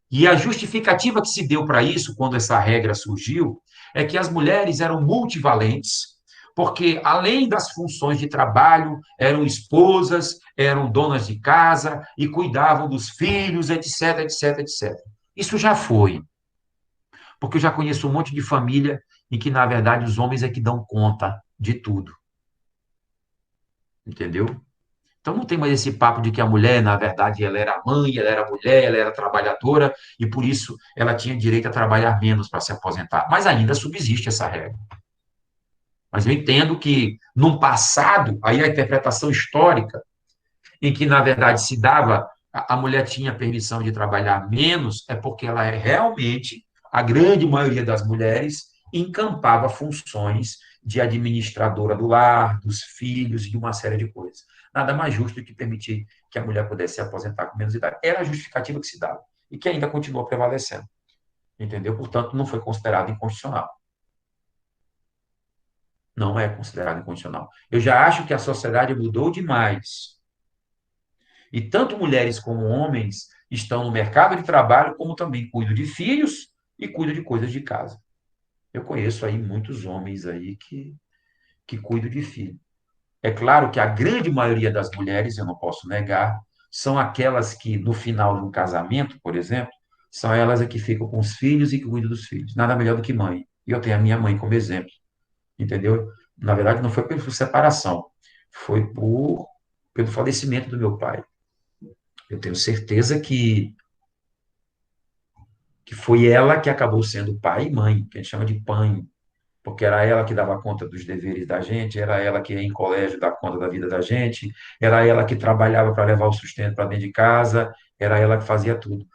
E a justificativa que se deu para isso, quando essa regra surgiu, é que as mulheres eram multivalentes, porque além das funções de trabalho, eram esposas, eram donas de casa e cuidavam dos filhos, etc, etc, etc. Isso já foi, porque eu já conheço um monte de família em que, na verdade, os homens é que dão conta de tudo. Entendeu? Então não tem mais esse papo de que a mulher, na verdade, ela era mãe, ela era mulher, ela era trabalhadora e por isso ela tinha direito a trabalhar menos para se aposentar. Mas ainda subsiste essa regra. Mas eu entendo que, num passado, aí a interpretação histórica, em que, na verdade, se dava, a mulher tinha permissão de trabalhar menos, é porque ela é realmente, a grande maioria das mulheres, encampava funções de administradora do lar, dos filhos e de uma série de coisas. Nada mais justo do que permitir que a mulher pudesse se aposentar com menos idade. Era a justificativa que se dava e que ainda continua prevalecendo. Entendeu? Portanto, não foi considerado inconstitucional. Não é considerado inconstitucional. Eu já acho que a sociedade mudou demais. E tanto mulheres como homens estão no mercado de trabalho, como também cuidam de filhos e cuidam de coisas de casa. Eu conheço aí muitos homens aí que cuidam de filhos. É claro que a grande maioria das mulheres, eu não posso negar, são aquelas que, no final de um casamento, por exemplo, são elas que ficam com os filhos e que cuidam dos filhos. Nada melhor do que mãe. E eu tenho a minha mãe como exemplo. Entendeu? Na verdade, não foi por separação, foi pelo falecimento do meu pai. Eu tenho certeza que foi ela que acabou sendo pai e mãe, que a gente chama de pai, porque era ela que dava conta dos deveres da gente, era ela que ia em colégio dar conta da vida da gente, era ela que trabalhava para levar o sustento para dentro de casa, era ela que fazia tudo.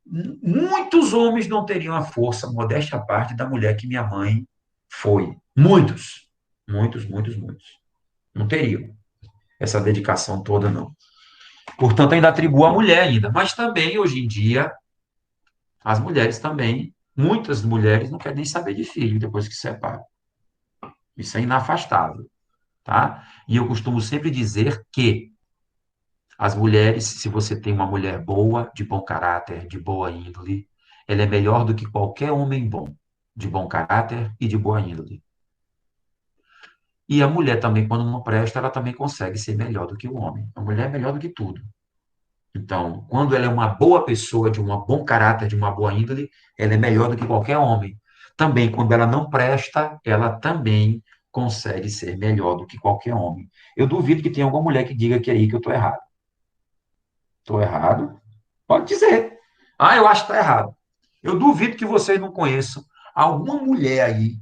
Muitos homens não teriam a força, modéstia à parte, da mulher que minha mãe foi. Muitos. Muitos, muitos, muitos. Não teriam essa dedicação toda, não. Portanto, ainda atribuo à mulher ainda. Mas também, hoje em dia, as mulheres também, muitas mulheres não querem nem saber de filho depois que se separam. Isso é inafastável, tá? E eu costumo sempre dizer que as mulheres, se você tem uma mulher boa, de bom caráter, de boa índole, ela é melhor do que qualquer homem bom, de bom caráter e de boa índole. E a mulher também, quando não presta, ela também consegue ser melhor do que o homem. A mulher é melhor do que tudo. Então, quando ela é uma boa pessoa, de um bom caráter, de uma boa índole, ela é melhor do que qualquer homem. Também, quando ela não presta, ela também consegue ser melhor do que qualquer homem. Eu duvido que tenha alguma mulher que diga que é aí que eu estou errado. Estou errado? Pode dizer. Ah, eu acho que está errado. Eu duvido que vocês não conheçam alguma mulher aí,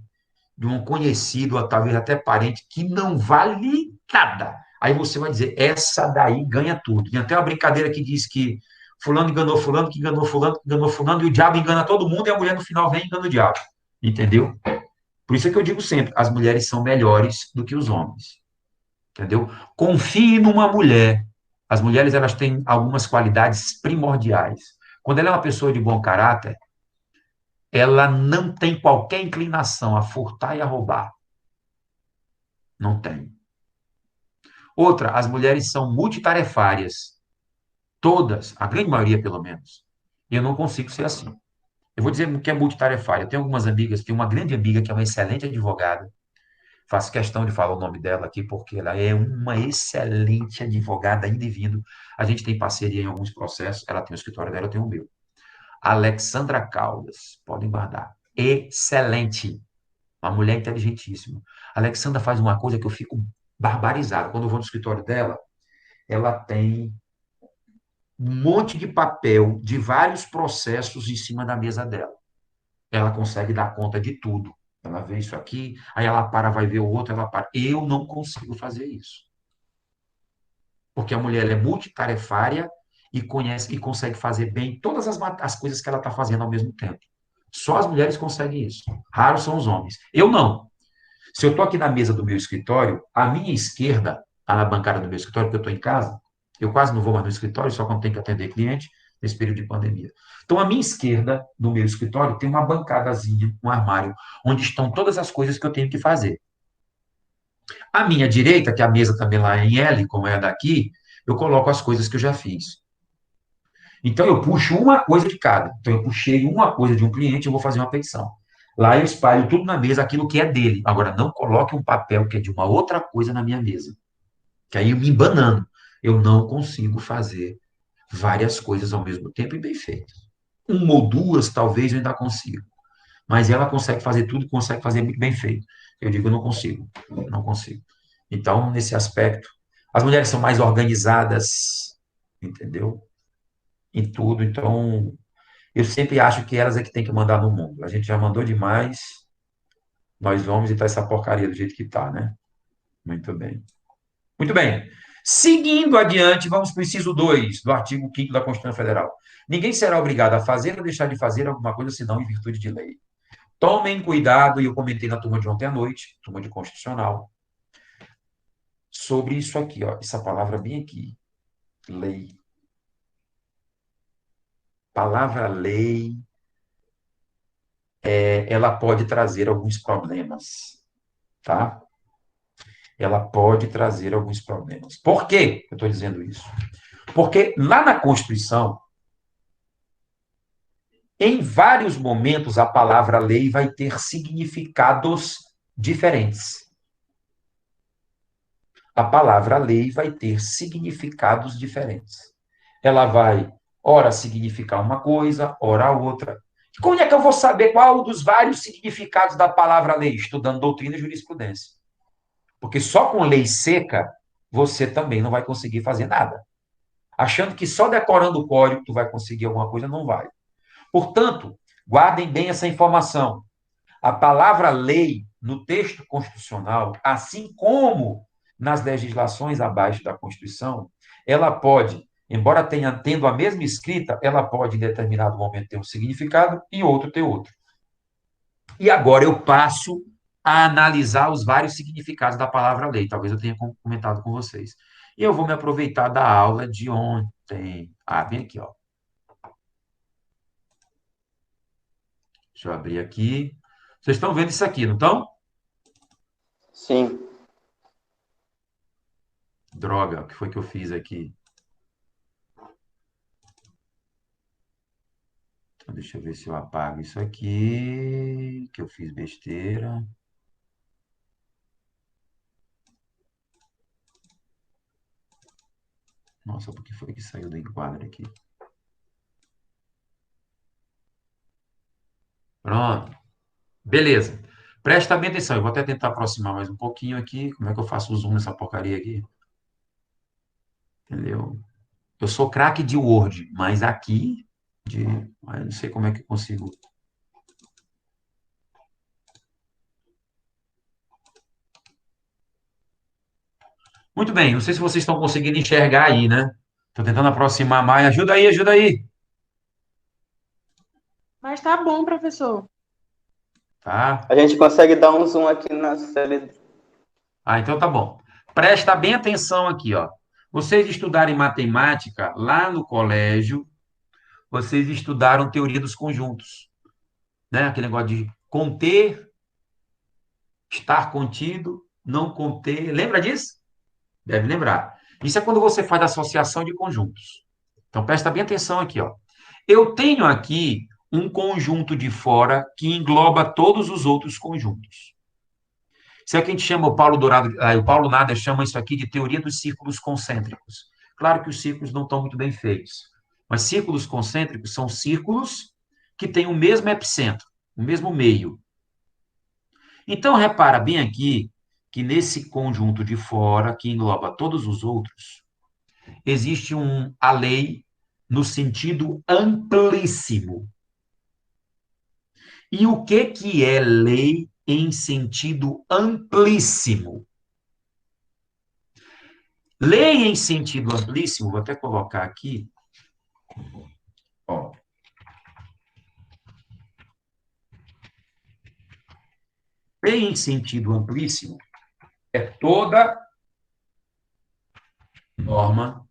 de um conhecido, ou talvez até parente, que não vale nada. Aí você vai dizer, essa daí ganha tudo. Tem até uma brincadeira que diz que fulano enganou fulano, que enganou fulano, que enganou fulano, e o diabo engana todo mundo, e a mulher no final vem e engana o diabo. Entendeu? Por isso é que eu digo sempre, as mulheres são melhores do que os homens. Entendeu? Confie numa mulher. As mulheres, elas têm algumas qualidades primordiais. Quando ela é uma pessoa de bom caráter, ela não tem qualquer inclinação a furtar e a roubar. Não tem. Outra, as mulheres são multitarefárias. Todas, a grande maioria, pelo menos. E eu não consigo ser assim. Eu vou dizer que é multitarefária. Eu tenho algumas amigas, tenho uma grande amiga que é uma excelente advogada. Faço questão de falar o nome dela aqui, porque ela é uma excelente advogada, ainda e vindo. A gente tem parceria em alguns processos. Ela tem o escritório dela, eu tenho o meu. Alexandra Caldas, podem guardar. Excelente. Uma mulher inteligentíssima. A Alexandra faz uma coisa que eu fico barbarizado. Quando eu vou no escritório dela, ela tem um monte de papel de vários processos em cima da mesa dela. Ela consegue dar conta de tudo. Ela vê isso aqui, aí ela para, vai ver o outro, ela para. Eu não consigo fazer isso. Porque a mulher ela é multitarefária e conhece e consegue fazer bem todas as coisas que ela está fazendo ao mesmo tempo. Só as mulheres conseguem isso. Raros são os homens. Eu não. Se eu estou aqui na mesa do meu escritório, à minha esquerda, tá na bancada do meu escritório, porque eu estou em casa, eu quase não vou mais no escritório, só quando tenho que atender cliente, nesse período de pandemia. Então, à minha esquerda, no meu escritório, tem uma bancadazinha, um armário, onde estão todas as coisas que eu tenho que fazer. À minha direita, que é a mesa também lá em L, como é a daqui, eu coloco as coisas que eu já fiz. Então, eu puxo uma coisa de cada. Então, eu puxei uma coisa de um cliente, eu vou fazer uma petição. Lá eu espalho tudo na mesa, aquilo que é dele. Agora, não coloque um papel que é de uma outra coisa na minha mesa. Que aí eu me embanando. Eu não consigo fazer várias coisas ao mesmo tempo e bem feitas. Uma ou duas, talvez, eu ainda consiga. Mas ela consegue fazer tudo, consegue fazer muito bem feito. Eu digo, eu não consigo. Não consigo. Então, nesse aspecto, as mulheres são mais organizadas, entendeu? Em tudo. Então, eu sempre acho que elas é que têm que mandar no mundo. A gente já mandou demais, nós vamos e tá essa porcaria do jeito que tá, né? Muito bem. Muito bem. Seguindo adiante, vamos para o inciso 2 do artigo 5º da Constituição Federal. Ninguém será obrigado a fazer ou deixar de fazer alguma coisa, senão em virtude de lei. Tomem cuidado, e eu comentei na turma de ontem à noite, turma de Constitucional, sobre isso aqui, ó, essa palavra bem aqui, lei. Palavra lei, ela pode trazer alguns problemas, tá? Ela pode trazer alguns problemas. Por que eu estou dizendo isso? Porque lá na Constituição, em vários momentos, a palavra lei vai ter significados diferentes. A palavra lei vai ter significados diferentes. Ela vai, ora, significar uma coisa, ora outra. Como é que eu vou saber qual dos vários significados da palavra lei? Estudando doutrina e jurisprudência. Porque só com lei seca, você também não vai conseguir fazer nada. Achando que só decorando o código tu vai conseguir alguma coisa, não vai. Portanto, guardem bem essa informação. A palavra lei, no texto constitucional, assim como nas legislações abaixo da Constituição, ela pode, embora tendo a mesma escrita, ela pode, em determinado momento, ter um significado e outro ter outro. E agora eu passo a analisar os vários significados da palavra lei. Talvez eu tenha comentado com vocês. E eu vou me aproveitar da aula de ontem. Ah, vem aqui, ó. Deixa eu abrir aqui. Vocês estão vendo isso aqui, não estão? Sim. Droga, o que foi que eu fiz aqui? Então, deixa eu ver se eu apago isso aqui, que eu fiz besteira. Nossa, por que foi que saiu do enquadro aqui? Pronto. Beleza. Presta bem atenção. Eu vou até tentar aproximar mais um pouquinho aqui. Como é que eu faço o zoom nessa porcaria aqui? Entendeu? Eu sou craque de Word, mas aqui, eu não sei como é que eu consigo. Muito bem. Não sei se vocês estão conseguindo enxergar aí, né? Estou tentando aproximar mais. Ajuda aí, ajuda aí. Mas tá bom, professor. Tá? A gente consegue dar um zoom aqui na série. Ah, então tá bom. Presta bem atenção aqui, ó. Vocês estudarem matemática lá no colégio, vocês estudaram teoria dos conjuntos, né? Aquele negócio de conter, estar contido, não conter. Lembra disso? Deve lembrar. Isso é quando você faz associação de conjuntos. Então, presta bem atenção aqui, ó. Eu tenho aqui um conjunto de fora que engloba todos os outros conjuntos. Isso é o que a gente chama, o Paulo Nader chama isso aqui de teoria dos círculos concêntricos. Claro que os círculos não estão muito bem feitos, mas círculos concêntricos são círculos que têm o mesmo epicentro, o mesmo meio. Então, repara bem aqui que nesse conjunto de fora, que engloba todos os outros, existe a lei no sentido amplíssimo. E o que é lei em sentido amplíssimo? Lei em sentido amplíssimo, vou até colocar aqui, ó. Lei em sentido amplíssimo é toda norma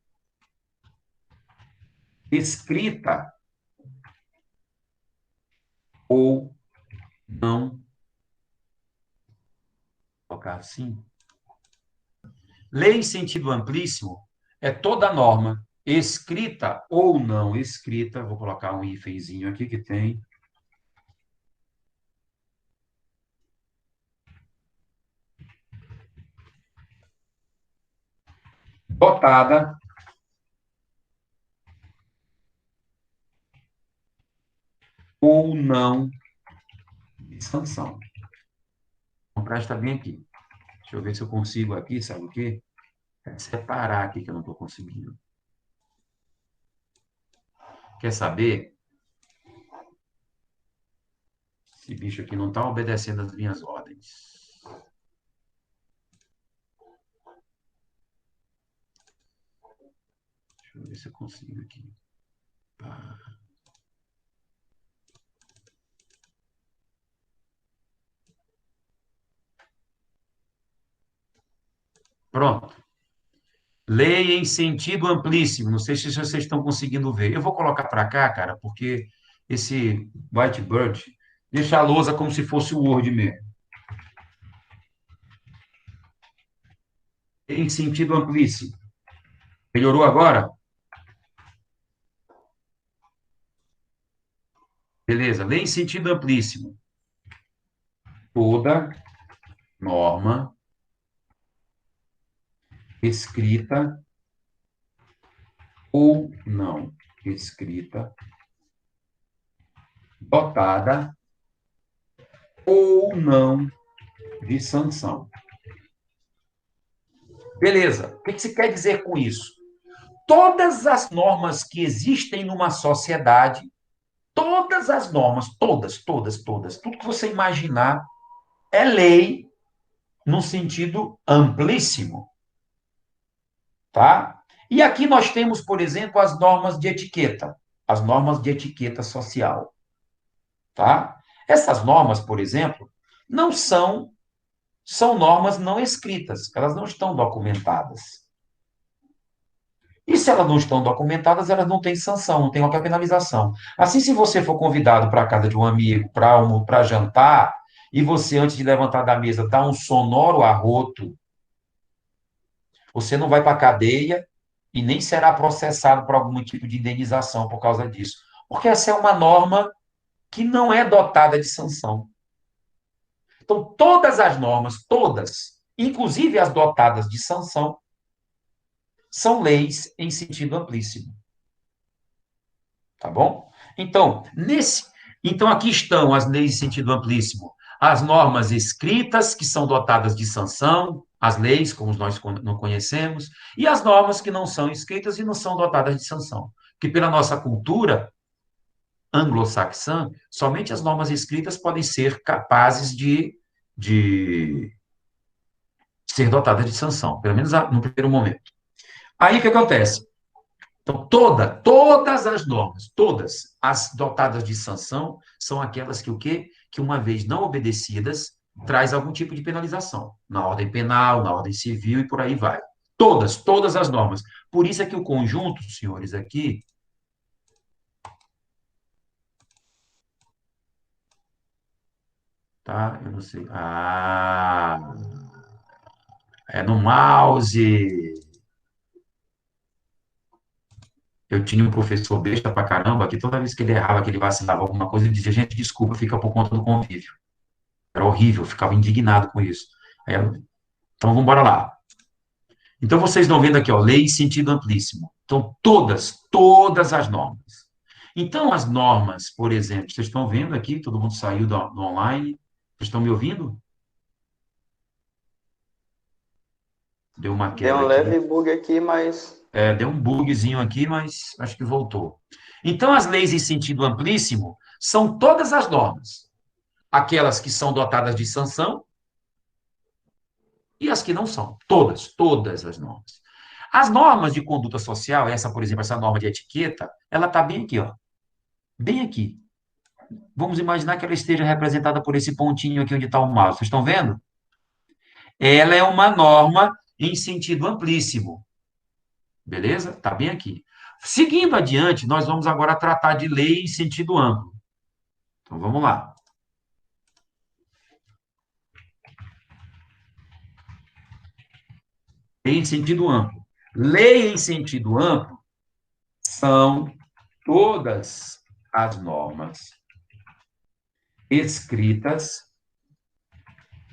escrita ou não, vou colocar assim. Lei em sentido amplíssimo é toda norma escrita ou não escrita, vou colocar um hífenzinho aqui que tem, dotada ou não de sanção. Então, presta bem aqui. Deixa eu ver se eu consigo aqui, sabe o quê? Separar aqui que eu não estou conseguindo. Quer saber? Esse bicho aqui não está obedecendo as minhas ordens. Deixa eu ver se eu consigo aqui. Pronto. Lei em sentido amplíssimo. Não sei se vocês estão conseguindo ver. Eu vou colocar para cá, cara, porque esse Whitebird deixa a lousa como se fosse o Word mesmo. Em sentido amplíssimo. Melhorou agora? Beleza. Lei em sentido amplíssimo. Toda norma escrita ou não escrita, dotada ou não de sanção. Beleza. O que você quer dizer com isso? Todas as normas que existem numa sociedade, todas as normas, todas, tudo que você imaginar é lei no sentido amplíssimo. Tá? E aqui nós temos, por exemplo, as normas de etiqueta social. Tá? Essas normas, por exemplo, não são normas não escritas, elas não estão documentadas. E se elas não estão documentadas, elas não têm sanção, não têm qualquer penalização. Assim, se você for convidado para a casa de um amigo para jantar, e você, antes de levantar da mesa, dá um sonoro arroto, você não vai para a cadeia e nem será processado por algum tipo de indenização por causa disso. Porque essa é uma norma que não é dotada de sanção. Então, todas as normas, todas, inclusive as dotadas de sanção, são leis em sentido amplíssimo. Tá bom? Então, aqui estão as leis em sentido amplíssimo. As normas escritas, que são dotadas de sanção, as leis, como nós não conhecemos, e as normas que não são escritas e não são dotadas de sanção. Porque pela nossa cultura anglo-saxã, somente as normas escritas podem ser capazes de ser dotadas de sanção, pelo menos no primeiro momento. Aí o que acontece? Então, todas as normas, todas as dotadas de sanção, são aquelas que o quê? Que uma vez não obedecidas, traz algum tipo de penalização, na ordem penal, na ordem civil e por aí vai. Todas as normas. Por isso é que o conjunto, senhores, aqui, tá? Eu não sei. É no mouse. Eu tinha um professor besta pra caramba, que toda vez que ele errava, que ele vacilava alguma coisa, ele dizia, gente, desculpa, fica por conta do convívio. Era horrível, eu ficava indignado com isso. Então, vamos embora lá. Então, vocês estão vendo aqui, ó, lei em sentido amplíssimo. Então, todas as normas. Então, as normas, por exemplo, vocês estão vendo aqui, todo mundo saiu do online, vocês estão me ouvindo? Deu uma Deu queda um aqui. leve bug aqui, mas Deu um bugzinho aqui, mas acho que voltou. Então, as leis em sentido amplíssimo são todas as normas. Aquelas que são dotadas de sanção e as que não são. Todas as normas. As normas de conduta social, essa, por exemplo, essa norma de etiqueta, ela está bem aqui, ó. Bem aqui. Vamos imaginar que ela esteja representada por esse pontinho aqui onde está o mouse. Vocês estão vendo? Ela é uma norma em sentido amplíssimo. Beleza? Está bem aqui. Seguindo adiante, nós vamos agora tratar de lei em sentido amplo. Então, vamos lá. Lei em sentido amplo. Lei em sentido amplo são todas as normas escritas,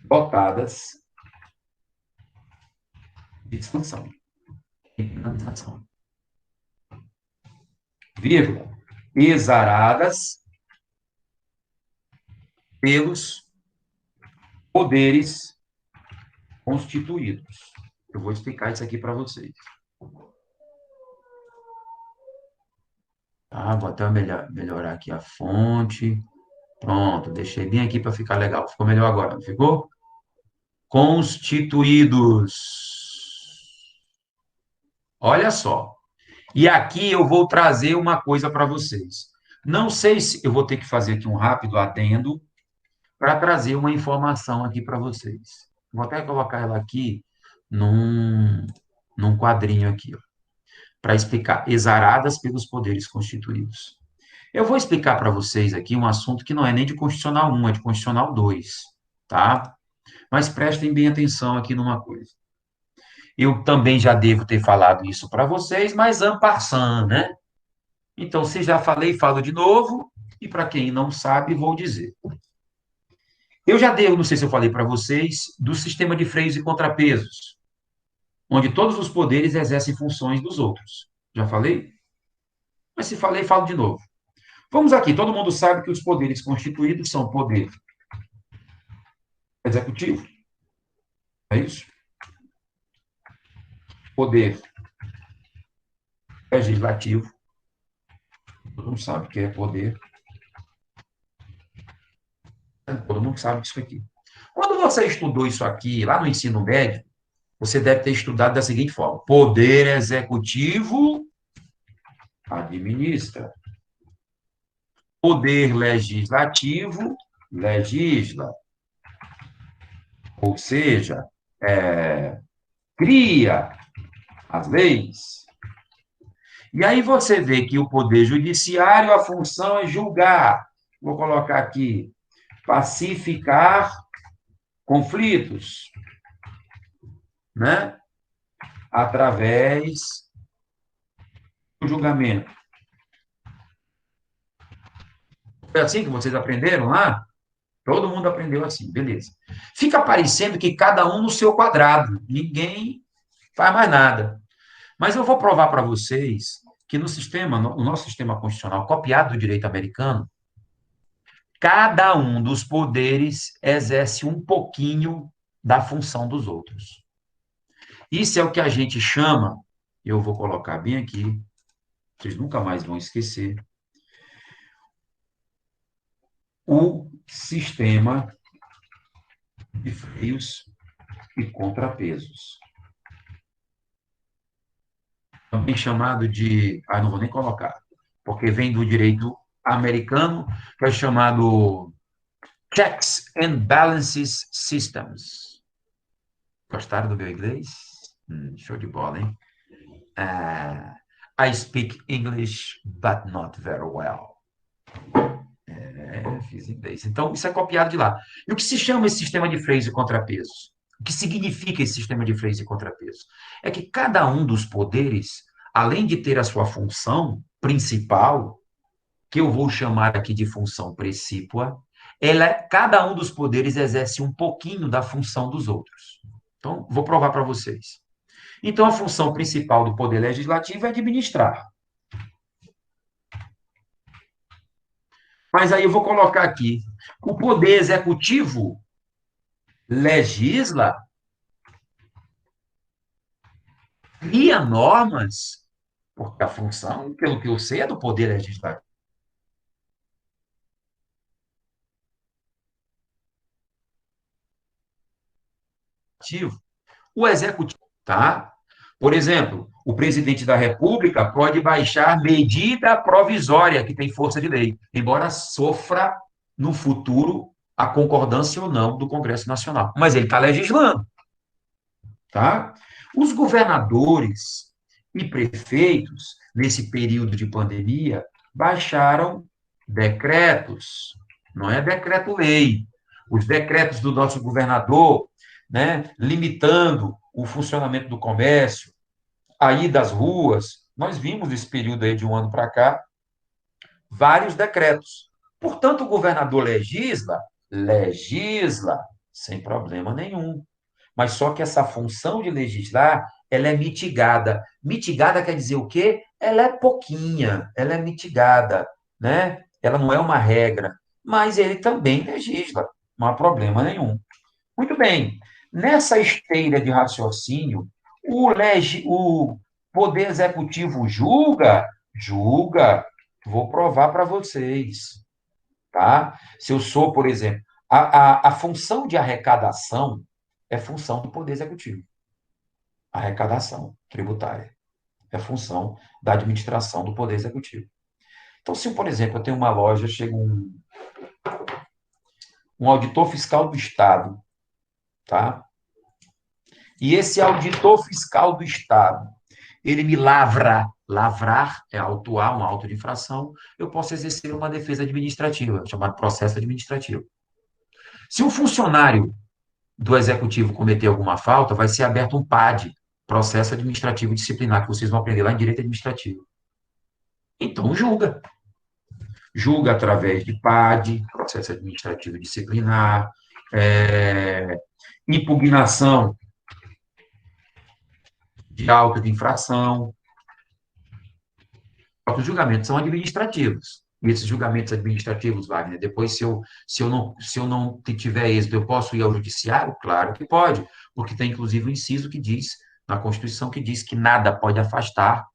dotadas de sanção. Vírgula. Exaradas pelos poderes constituídos. Eu vou explicar isso aqui para vocês. Tá, vou até melhorar aqui a fonte. Pronto, deixei bem aqui para ficar legal. Ficou melhor agora, não ficou? Constituídos. Olha só. E aqui eu vou trazer uma coisa para vocês. Não sei se eu vou ter que fazer aqui um rápido adendo para trazer uma informação aqui para vocês. Vou até colocar ela aqui num quadrinho aqui, para explicar. Exaradas pelos poderes constituídos. Eu vou explicar para vocês aqui um assunto que não é nem de Constitucional 1, é de Constitucional 2, tá? Mas prestem bem atenção aqui numa coisa. Eu também já devo ter falado isso para vocês, mas en passant, né? Então, se já falei, falo de novo, e para quem não sabe, vou dizer. Eu já devo, não sei se eu falei para vocês, do sistema de freios e contrapesos, onde todos os poderes exercem funções dos outros. Já falei? Mas se falei, falo de novo. Vamos aqui, todo mundo sabe que os poderes constituídos são poder executivo, é isso? Poder legislativo, todo mundo sabe que é poder. Todo mundo sabe disso aqui. Quando você estudou isso aqui, lá no ensino médio, você deve ter estudado da seguinte forma: poder executivo administra. Poder legislativo legisla. Ou seja, cria as leis. E aí você vê que o poder judiciário, a função é julgar. Vou colocar aqui, pacificar conflitos, né? Através do julgamento. Foi assim que vocês aprenderam lá? Todo mundo aprendeu assim, beleza. Fica parecendo que cada um no seu quadrado, ninguém faz mais nada. Mas eu vou provar para vocês que no nosso sistema constitucional, copiado do direito americano, cada um dos poderes exerce um pouquinho da função dos outros. Isso é o que a gente chama, eu vou colocar bem aqui, vocês nunca mais vão esquecer, o sistema de freios e contrapesos. Também chamado de... não vou nem colocar, porque vem do direito americano, que é chamado Checks and Balances Systems. Gostaram do meu inglês? Show de bola, hein? I speak English, but not very well. Fiz inglês. Então, isso é copiado de lá. E o que se chama esse sistema de freios e contrapesos? O que significa esse sistema de freios e contrapesos? É que cada um dos poderes, além de ter a sua função principal, que eu vou chamar aqui de função precípua, cada um dos poderes exerce um pouquinho da função dos outros. Então, vou provar para vocês. Então, a função principal do poder legislativo é administrar. Mas aí eu vou colocar aqui, o poder executivo legisla, cria normas, porque a função, pelo que eu sei, é do poder legislativo. O executivo, tá? Por exemplo, o presidente da República pode baixar medida provisória que tem força de lei, embora sofra no futuro a concordância ou não do Congresso Nacional. Mas ele está legislando, tá? Os governadores e prefeitos, nesse período de pandemia, baixaram decretos, não é decreto-lei. Os decretos do nosso governador, né, limitando o funcionamento do comércio, aí das ruas, nós vimos nesse período aí de um ano para cá, vários decretos. Portanto, o governador legisla, sem problema nenhum. Mas só que essa função de legislar, ela é mitigada. Mitigada quer dizer o quê? Ela é pouquinha, ela é mitigada, né? Ela não é uma regra, mas ele também legisla, não há problema nenhum. Muito bem. Nessa esteira de raciocínio, o Poder Executivo julga? Julga. Vou provar para vocês. Tá? Se eu sou, por exemplo, a função de arrecadação é função do Poder Executivo. Arrecadação tributária é função da administração do Poder Executivo. Então, se, por exemplo, eu tenho uma loja, chega um auditor fiscal do Estado, tá? E esse auditor fiscal do Estado, ele me lavrar é autuar, um auto de infração, eu posso exercer uma defesa administrativa, chamado processo administrativo. Se um funcionário do executivo cometer alguma falta, vai ser aberto um PAD, processo administrativo disciplinar, que vocês vão aprender lá em direito administrativo. Então, julga. Julga através de PAD, processo administrativo disciplinar, impugnação de auto de infração. Os julgamentos são administrativos. E esses julgamentos administrativos, Wagner, depois, se eu não tiver êxito, eu posso ir ao judiciário? Claro que pode, porque tem, inclusive, um inciso que diz, na Constituição, que diz que nada pode afastar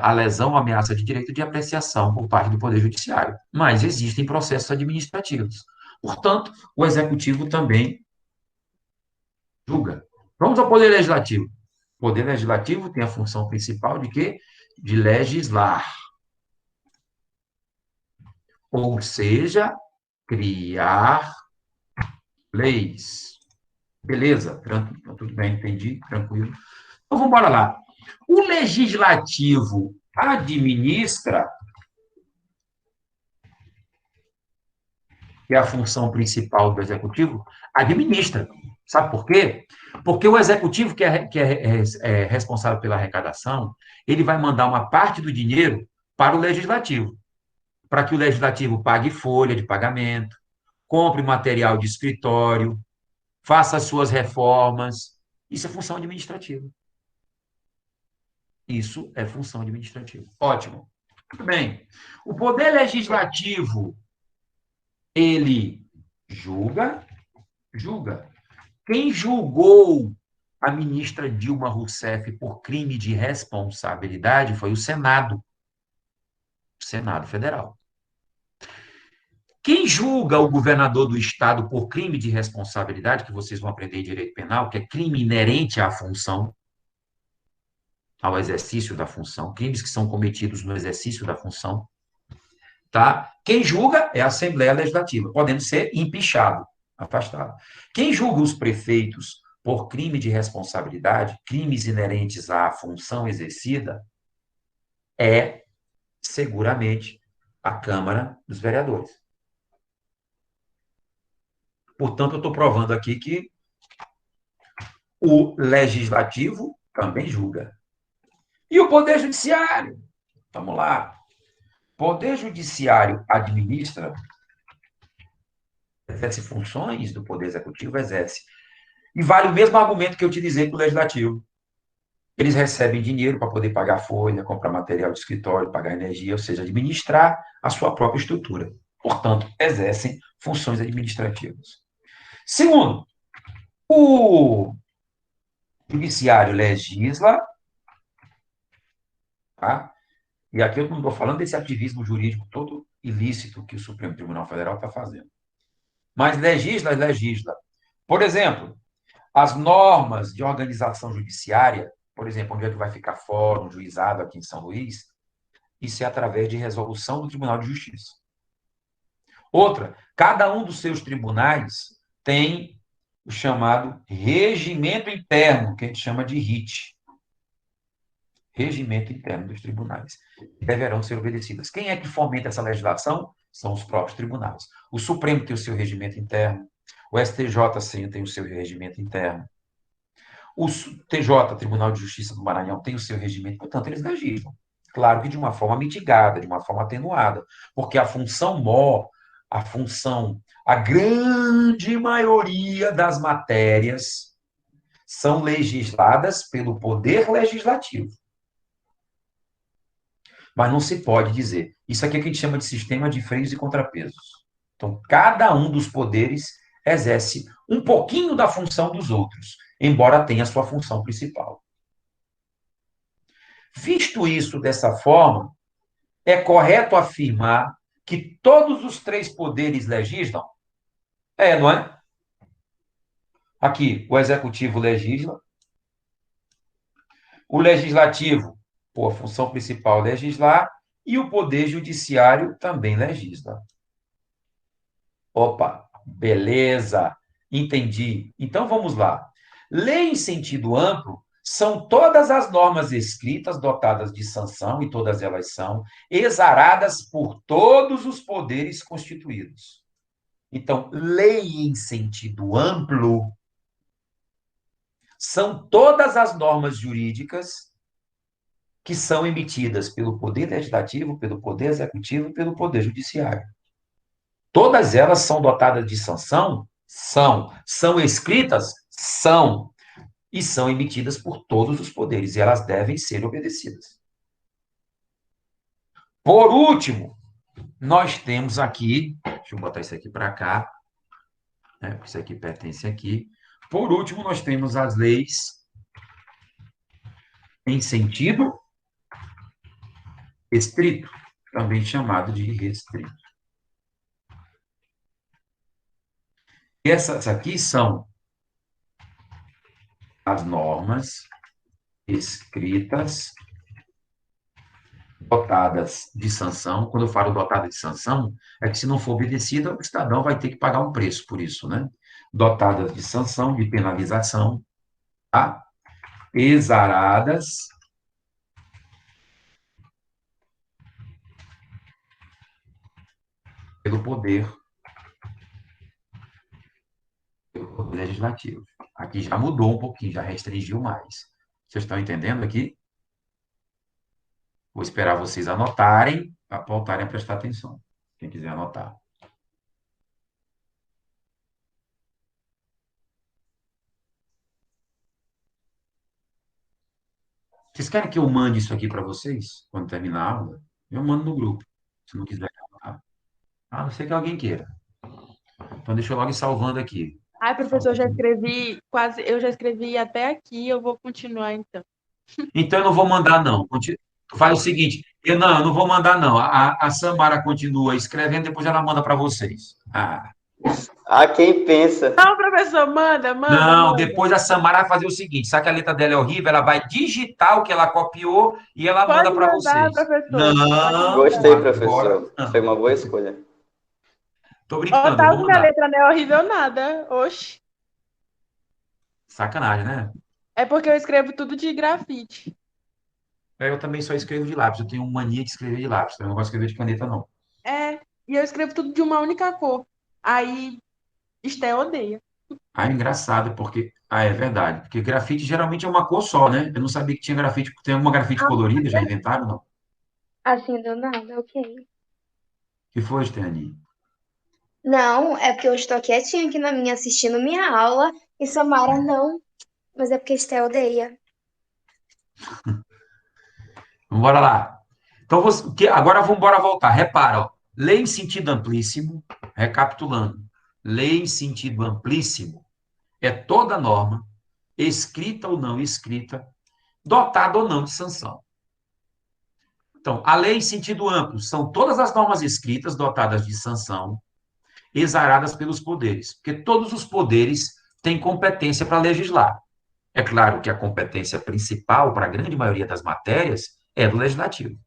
a lesão ou ameaça de direito de apreciação por parte do Poder Judiciário. Mas existem processos administrativos. Portanto, o Executivo também julga. Vamos ao Poder Legislativo. O Poder Legislativo tem a função principal de quê? De legislar. Ou seja, criar leis. Beleza? Tudo bem, entendi, tranquilo. Então, vamos embora lá. O legislativo administra, que é a função principal do executivo, administra. Sabe por quê? Porque o executivo, que é responsável pela arrecadação, ele vai mandar uma parte do dinheiro para o legislativo, para que o legislativo pague folha de pagamento, compre material de escritório, faça as suas reformas. Isso é função administrativa. Isso é função administrativa. Ótimo. Muito bem. O Poder Legislativo, ele julga. Quem julgou a ministra Dilma Rousseff por crime de responsabilidade foi o Senado. O Senado Federal. Quem julga o governador do Estado por crime de responsabilidade, que vocês vão aprender em direito penal, que é crime inerente à função, ao exercício da função, crimes que são cometidos no exercício da função, tá? Quem julga é a Assembleia Legislativa, podendo ser empichado, afastado. Quem julga os prefeitos por crime de responsabilidade, crimes inerentes à função exercida, é seguramente a Câmara dos Vereadores. Portanto, eu estou provando aqui que o Legislativo também julga. E o Poder Judiciário? Vamos lá. Poder Judiciário administra, exerce funções do Poder Executivo, exerce. E vale o mesmo argumento que eu utilizei para o Legislativo. Eles recebem dinheiro para poder pagar folha, comprar material de escritório, pagar energia, ou seja, administrar a sua própria estrutura. Portanto, exercem funções administrativas. Segundo, o Judiciário legisla, tá? E aqui eu não estou falando desse ativismo jurídico todo ilícito que o Supremo Tribunal Federal está fazendo. Mas legisla. Por exemplo, as normas de organização judiciária, por exemplo, onde é que vai ficar fórum, juizado aqui em São Luís, isso é através de resolução do Tribunal de Justiça. Outra, cada um dos seus tribunais tem o chamado regimento interno, que a gente chama de RIT. Regimento interno dos tribunais, que deverão ser obedecidas. Quem é que fomenta essa legislação? São os próprios tribunais. O Supremo tem o seu regimento interno, o STJ tem o seu regimento interno, o TJ, Tribunal de Justiça do Maranhão, tem o seu regimento, portanto, eles legislam. Claro que de uma forma mitigada, de uma forma atenuada, porque a função maior, a grande maioria das matérias são legisladas pelo Poder Legislativo. Mas não se pode dizer. Isso aqui é o que a gente chama de sistema de freios e contrapesos. Então, cada um dos poderes exerce um pouquinho da função dos outros, embora tenha a sua função principal. Visto isso dessa forma, é correto afirmar que todos os três poderes legislam? Não é? Aqui, o Executivo legisla, o Legislativo, a função principal é legislar, e o Poder Judiciário também legisla. Opa, beleza, entendi. Então, vamos lá. Lei em sentido amplo são todas as normas escritas dotadas de sanção, e todas elas são exaradas por todos os poderes constituídos. Então, lei em sentido amplo são todas as normas jurídicas que são emitidas pelo Poder Legislativo, pelo Poder Executivo e pelo Poder Judiciário. Todas elas são dotadas de sanção? São. São escritas? São. E são emitidas por todos os poderes, e elas devem ser obedecidas. Por último, nós temos aqui, deixa eu botar isso aqui para cá, porque isso aqui pertence aqui. Por último, nós temos as leis em sentido estrito, também chamado de restrito. E essas aqui são as normas escritas dotadas de sanção. Quando eu falo dotada de sanção, é que se não for obedecida, o cidadão vai ter que pagar um preço por isso, né? Dotadas de sanção, de penalização, tá? Exaradas pelo Poder Legislativo. Aqui já mudou um pouquinho, já restringiu mais. Vocês estão entendendo aqui? Vou esperar vocês anotarem, para voltarem a prestar atenção. Quem quiser anotar. Vocês querem que eu mande isso aqui para vocês, quando terminar a aula? Eu mando no grupo, se não quiser anotar. A não ser que alguém queira. Então, deixa eu logo ir salvando aqui. Ai, professor, eu já escrevi até aqui, eu vou continuar então. Então, eu não vou mandar, não. Faz o seguinte, eu não vou mandar, não. A Samara continua escrevendo, depois ela manda para vocês. Quem pensa? Não, professor, manda. Não, depois a Samara vai fazer o seguinte, sabe que a letra dela é horrível? Ela vai digitar o que ela copiou e ela manda para vocês. Professor. Não. Gostei, professor. Agora, Foi uma boa escolha. Tô brincando, Tá, vou minha mandar. letra não é horrível nada. Oxi. Sacanagem, né? É porque eu escrevo tudo de grafite. Eu também só escrevo de lápis. Eu tenho mania de escrever de lápis. Eu não gosto de escrever de caneta, não. É, e eu escrevo tudo de uma única cor. Aí, Esté odeia. Ah, é engraçado, porque... Ah, é verdade. Porque grafite geralmente é uma cor só, né? Eu não sabia que tinha grafite. Tem uma grafite colorida, já inventaram, não? Assim, do nada, ok. Que foi, Stani? Não, é porque eu estou quietinha aqui na minha assistindo minha aula e Samara não. Mas é porque Esté odeia. Vamos lá. Então, agora vamos embora voltar. Repara, ó. Lei em sentido amplíssimo, recapitulando. Lei em sentido amplíssimo é toda norma, escrita ou não escrita, dotada ou não de sanção. Então, a lei em sentido amplo são todas as normas escritas dotadas de sanção, exaradas pelos poderes, porque todos os poderes têm competência para legislar. É claro que a competência principal para a grande maioria das matérias é do legislativo.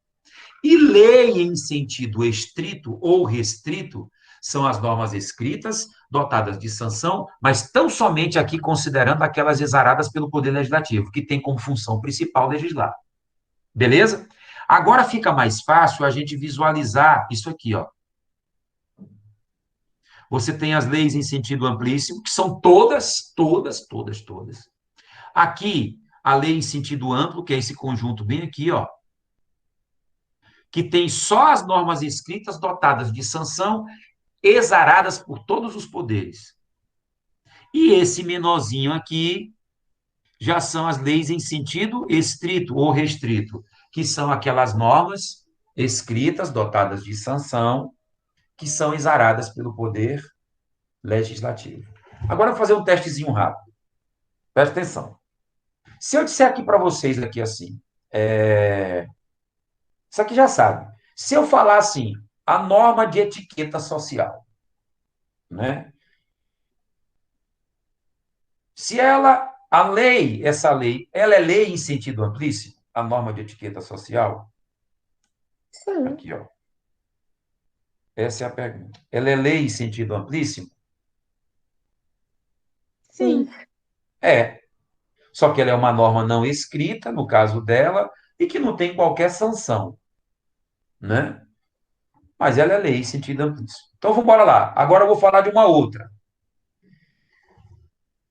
E lei em sentido estrito ou restrito são as normas escritas, dotadas de sanção, mas tão somente aqui considerando aquelas exaradas pelo Poder Legislativo, que tem como função principal legislar. Beleza? Agora fica mais fácil a gente visualizar isso aqui, ó. Você tem as leis em sentido amplíssimo, que são todas, todas, todas, todas. Aqui, a lei em sentido amplo, que é esse conjunto bem aqui, ó, que tem só as normas escritas dotadas de sanção, exaradas por todos os poderes. E esse menorzinho aqui já são as leis em sentido estrito ou restrito, que são aquelas normas escritas dotadas de sanção, que são exaradas pelo poder legislativo. Agora eu vou fazer um testezinho rápido. Presta atenção. Se eu disser aqui para vocês aqui assim, isso aqui já sabe. Se eu falar assim, a norma de etiqueta social, né? Se a lei, essa lei, ela é lei em sentido amplíssimo, a norma de etiqueta social? Sim. Aqui, ó. Essa é a pergunta. Ela é lei em sentido amplíssimo? Sim. É. Só que ela é uma norma não escrita, no caso dela, e que não tem qualquer sanção, né? Mas ela é lei em sentido amplíssimo. Então, vamos embora lá. Agora eu vou falar de uma outra.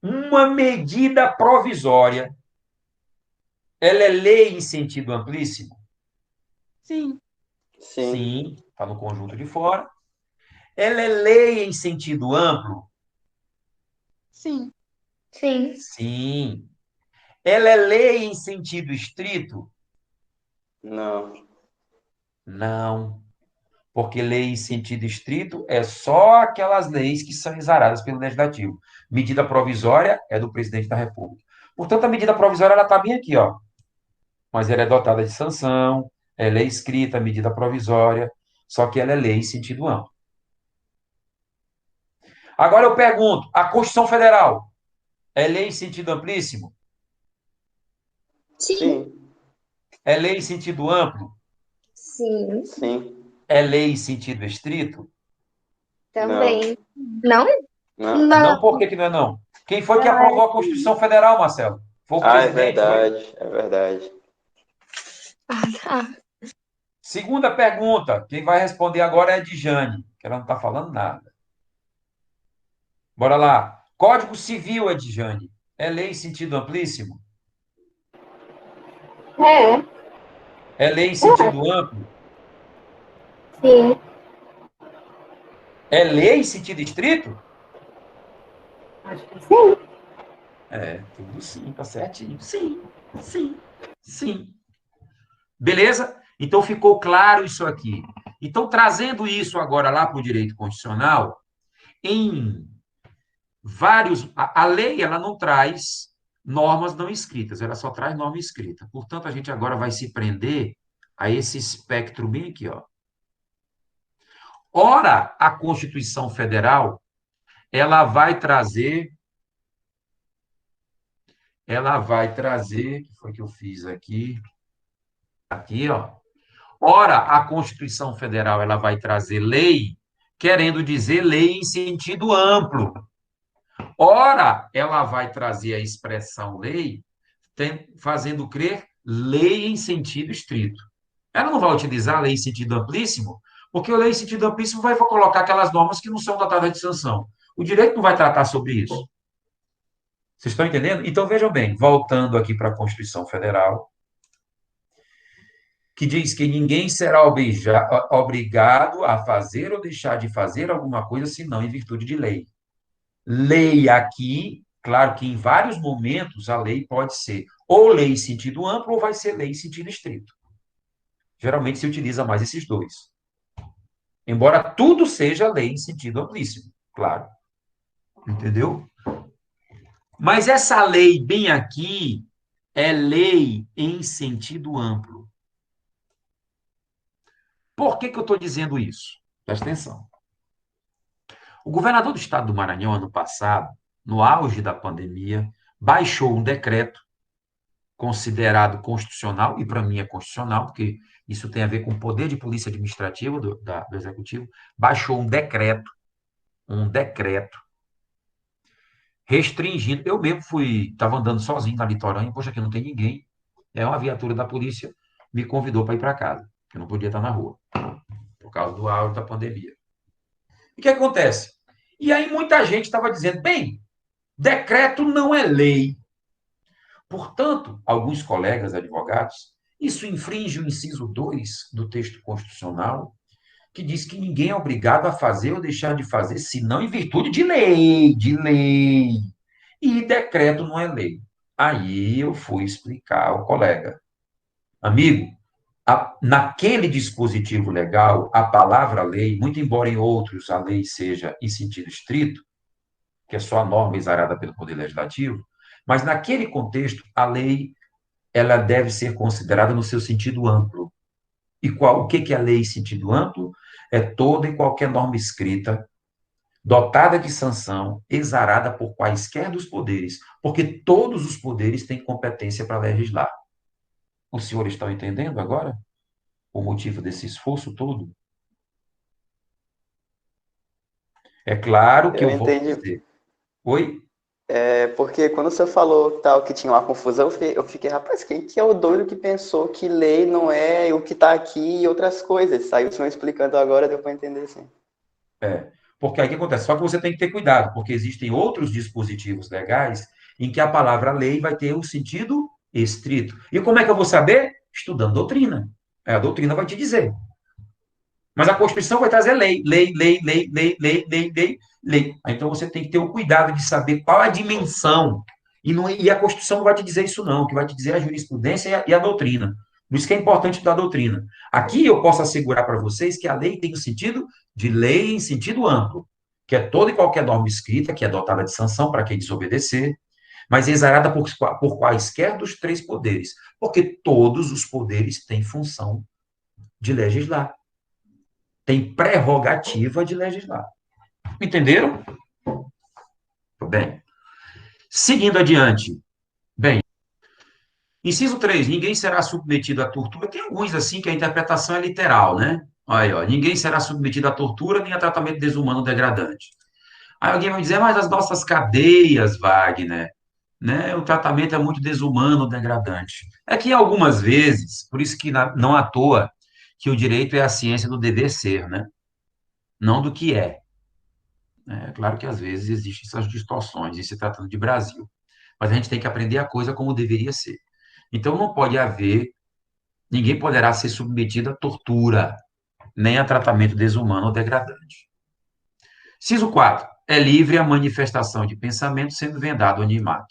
Uma medida provisória, ela é lei em sentido amplíssimo? Sim. Sim. Sim, está no conjunto de fora. Ela é lei em sentido amplo? Sim. Sim. Sim. Ela é lei em sentido estrito? Não. Não. Porque lei em sentido estrito é só aquelas leis que são exaradas pelo legislativo. Medida provisória é do presidente da República. Portanto, a medida provisória ela está bem aqui, ó. Mas ela é dotada de sanção, ela é escrita, medida provisória, só que ela é lei em sentido amplo. Agora eu pergunto, a Constituição Federal é lei em sentido amplíssimo? Sim. Sim. É lei em sentido amplo? Sim. Sim. É lei em sentido estrito? Também. Não? Não. Não, Não. por que não é não? Quem foi que Ela aprovou a Constituição Federal, Marcelo? Foi o Ah, é presidente, foi? verdade. É verdade. Ah, Segunda pergunta, quem vai responder agora é a Edjane, que ela não está falando nada. Bora lá. Código Civil, Edjane, é lei em sentido amplíssimo? é. É lei em sentido amplo? Sim. É lei em sentido estrito? Acho que sim. É, tudo sim, tá certinho. Sim, sim, sim. Beleza? Então ficou claro isso aqui. Então, trazendo isso agora lá para o direito constitucional, em vários. A lei, ela não traz normas não escritas, ela só traz norma escrita. Portanto, a gente agora vai se prender a esse espectro bem aqui, ó. Ora, a Constituição Federal, ela vai trazer. Que foi que eu fiz aqui? Aqui, ó. Ora, a Constituição Federal, ela vai trazer lei, querendo dizer lei em sentido amplo. Ora, ela vai trazer a expressão lei, fazendo crer lei em sentido estrito. Ela não vai utilizar a lei em sentido amplíssimo, porque a lei em sentido amplíssimo vai colocar aquelas normas que não são dotadas de sanção. O direito não vai tratar sobre isso. Vocês estão entendendo? Então, vejam bem, voltando aqui para a Constituição Federal, que diz que ninguém será obrigado a fazer ou deixar de fazer alguma coisa, senão em virtude de lei. Lei aqui, claro que em vários momentos a lei pode ser ou lei em sentido amplo ou vai ser lei em sentido estrito. Geralmente se utiliza mais esses dois. Embora tudo seja lei em sentido amplíssimo, claro. Entendeu? Mas essa lei bem aqui é lei em sentido amplo. Por que eu estou dizendo isso? Presta atenção. O governador do estado do Maranhão, ano passado, no auge da pandemia, baixou um decreto considerado constitucional, e para mim é constitucional, porque isso tem a ver com o poder de polícia administrativa do Executivo, baixou um decreto restringindo. Eu mesmo estava andando sozinho na litorânea, poxa, aqui não tem ninguém. É uma viatura da polícia, me convidou para ir para casa, que eu não podia estar na rua, por causa do auge da pandemia. E o que acontece? E aí muita gente estava dizendo, bem, decreto não é lei. Portanto, alguns colegas advogados, isso infringe o inciso 2 do texto constitucional, que diz que ninguém é obrigado a fazer ou deixar de fazer, senão em virtude de lei, de lei. E decreto não é lei. Aí eu fui explicar ao colega. Amigo, naquele dispositivo legal, a palavra lei, muito embora em outros a lei seja em sentido estrito, que é só a norma exarada pelo Poder Legislativo, mas naquele contexto, a lei ela deve ser considerada no seu sentido amplo. E o que é a lei em sentido amplo? É toda e qualquer norma escrita, dotada de sanção, exarada por quaisquer dos poderes, porque todos os poderes têm competência para legislar. Os senhores estão entendendo agora o motivo desse esforço todo? É claro que Eu eu vou entendi. dizer. Oi? Porque quando você falou tal que tinha uma confusão, eu fiquei, rapaz, quem que é o doido que pensou que lei não é o que está aqui e outras coisas? Aí o senhor explicando agora deu para entender, sim. Porque aí o que acontece? Só que você tem que ter cuidado, porque existem outros dispositivos legais em que a palavra lei vai ter um sentido estrito. E como é que eu vou saber? Estudando doutrina. A doutrina vai te dizer. Mas a Constituição vai trazer lei, lei, lei, lei, lei, lei, lei, lei, lei. Então você tem que ter o cuidado de saber qual a dimensão. E a Constituição não vai te dizer isso, não. O que vai te dizer é a jurisprudência e a doutrina. Por isso que é importante estudar a doutrina. Aqui eu posso assegurar para vocês que a lei tem o sentido de lei em sentido amplo, que é toda e qualquer norma escrita, que é dotada de sanção para quem desobedecer, mas exarada por quaisquer dos três poderes, porque todos os poderes têm função de legislar, têm prerrogativa de legislar. Entenderam? Bem, seguindo adiante. Bem, inciso 3, ninguém será submetido à tortura. Tem alguns assim que a interpretação é literal, né? Olha aí, ó, ninguém será submetido à tortura nem a tratamento desumano ou degradante. Aí alguém vai dizer, mas as nossas cadeias, Wagner, né? O tratamento é muito desumano, degradante. É que algumas vezes, por isso que não à toa que o direito é a ciência do dever ser, né? Não do que é. É claro que às vezes existem essas distorções, em se tratando de Brasil. Mas a gente tem que aprender a coisa como deveria ser. Então não pode haver, ninguém poderá ser submetido a tortura, nem a tratamento desumano ou degradante. Inciso 4. É livre a manifestação de pensamento sendo vendado ou animado.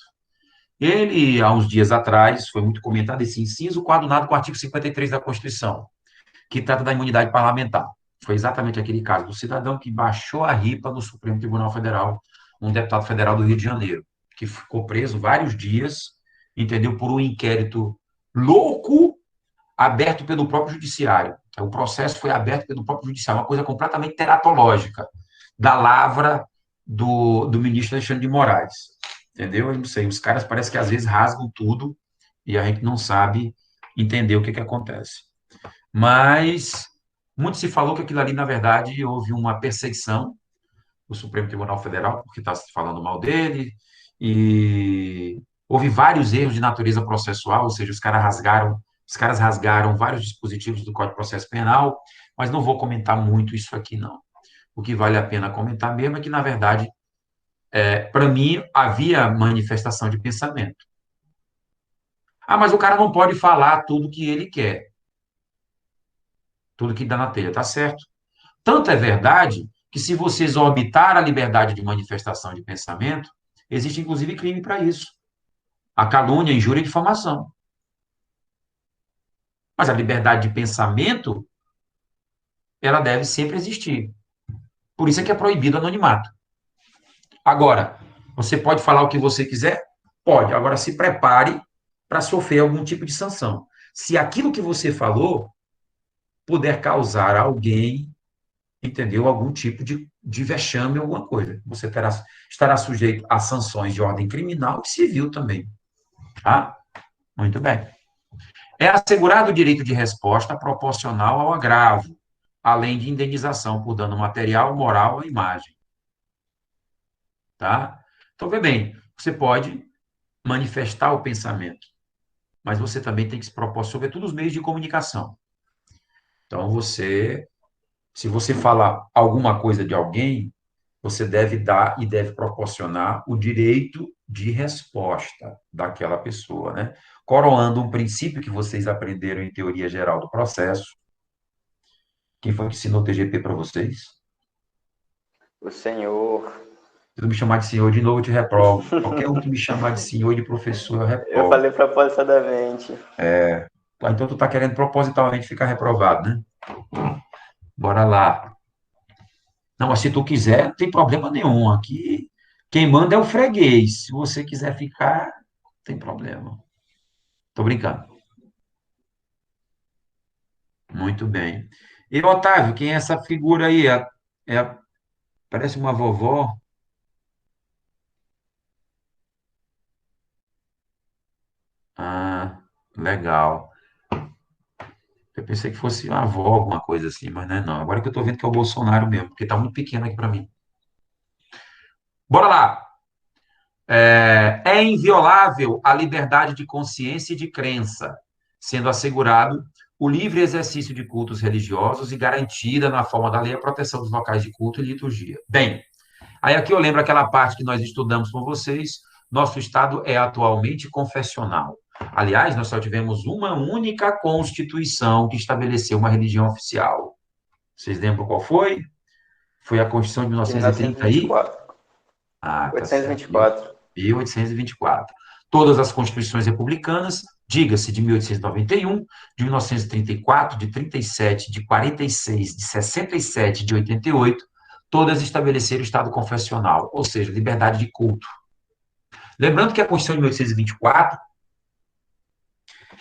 Ele, há uns dias atrás, foi muito comentado esse inciso, coadunado com o artigo 53 da Constituição, que trata da imunidade parlamentar. Foi exatamente aquele caso do cidadão que baixou a ripa no Supremo Tribunal Federal, um deputado federal do Rio de Janeiro, que ficou preso vários dias, entendeu, por um inquérito louco aberto pelo próprio judiciário. O processo foi aberto pelo próprio judiciário, uma coisa completamente teratológica, da lavra do ministro Alexandre de Moraes. Entendeu? Eu não sei, os caras parece que às vezes rasgam tudo e a gente não sabe entender o que acontece. Mas muito se falou que aquilo ali, na verdade, houve uma perseguição o Supremo Tribunal Federal, porque está falando mal dele, e houve vários erros de natureza processual, ou seja, os caras rasgaram vários dispositivos do Código de Processo Penal, mas não vou comentar muito isso aqui, não. O que vale a pena comentar mesmo é que, na verdade, para mim, havia manifestação de pensamento. Ah, mas o cara não pode falar tudo que ele quer, tudo que dá na telha, tá certo? Tanto é verdade que, se você exorbitar a liberdade de manifestação de pensamento, existe inclusive crime para isso. A calúnia, a injúria e difamação. Mas a liberdade de pensamento, ela deve sempre existir. Por isso é que é proibido o anonimato. Agora, você pode falar o que você quiser? Pode. Agora, se prepare para sofrer algum tipo de sanção. Se aquilo que você falou puder causar a alguém, entendeu, algum tipo de vexame, alguma coisa, você estará sujeito a sanções de ordem criminal e civil também. Tá? Muito bem. É assegurado o direito de resposta proporcional ao agravo, além de indenização por dano material, moral ou imagem. Tá? Então, vê bem, você pode manifestar o pensamento, mas você também tem que se propor, sobretudo, os meios de comunicação. Então, se você falar alguma coisa de alguém, você deve dar e deve proporcionar o direito de resposta daquela pessoa, né? Coroando um princípio que vocês aprenderam em teoria geral do processo. Quem foi que ensinou o TGP para vocês? O senhor. Se tu me chamar de senhor de novo, eu te reprovo. Qualquer um que me chamar de senhor e de professor, eu Eu reprovo. falei propositadamente. Então tu tá querendo propositalmente ficar reprovado, né? Bora lá. Não, mas se tu quiser, não tem problema nenhum. Aqui, quem manda é o freguês. Se você quiser ficar, não tem problema. Tô brincando. Muito bem. E, Otávio, quem é essa figura aí? Parece uma vovó. Ah, legal. Eu pensei que fosse uma avó, alguma coisa assim, mas não é não. Agora que eu tô vendo que é o Bolsonaro mesmo, porque tá muito pequeno aqui para mim. Bora lá. É inviolável a liberdade de consciência e de crença, sendo assegurado o livre exercício de cultos religiosos e garantida, na forma da lei, a proteção dos locais de culto e liturgia. Bem, aí aqui eu lembro aquela parte que nós estudamos com vocês. Nosso Estado é atualmente confessional. Aliás, nós só tivemos uma única Constituição que estabeleceu uma religião oficial. Vocês lembram qual foi? Foi a Constituição de De 1930 aí? 1924. Ah, tá certo. 824. 1824. Todas as constituições republicanas, diga-se de 1891, de 1934, de 37, de 46, de 67, de 88, todas estabeleceram o Estado confessional, ou seja, liberdade de culto. Lembrando que a Constituição de 1824,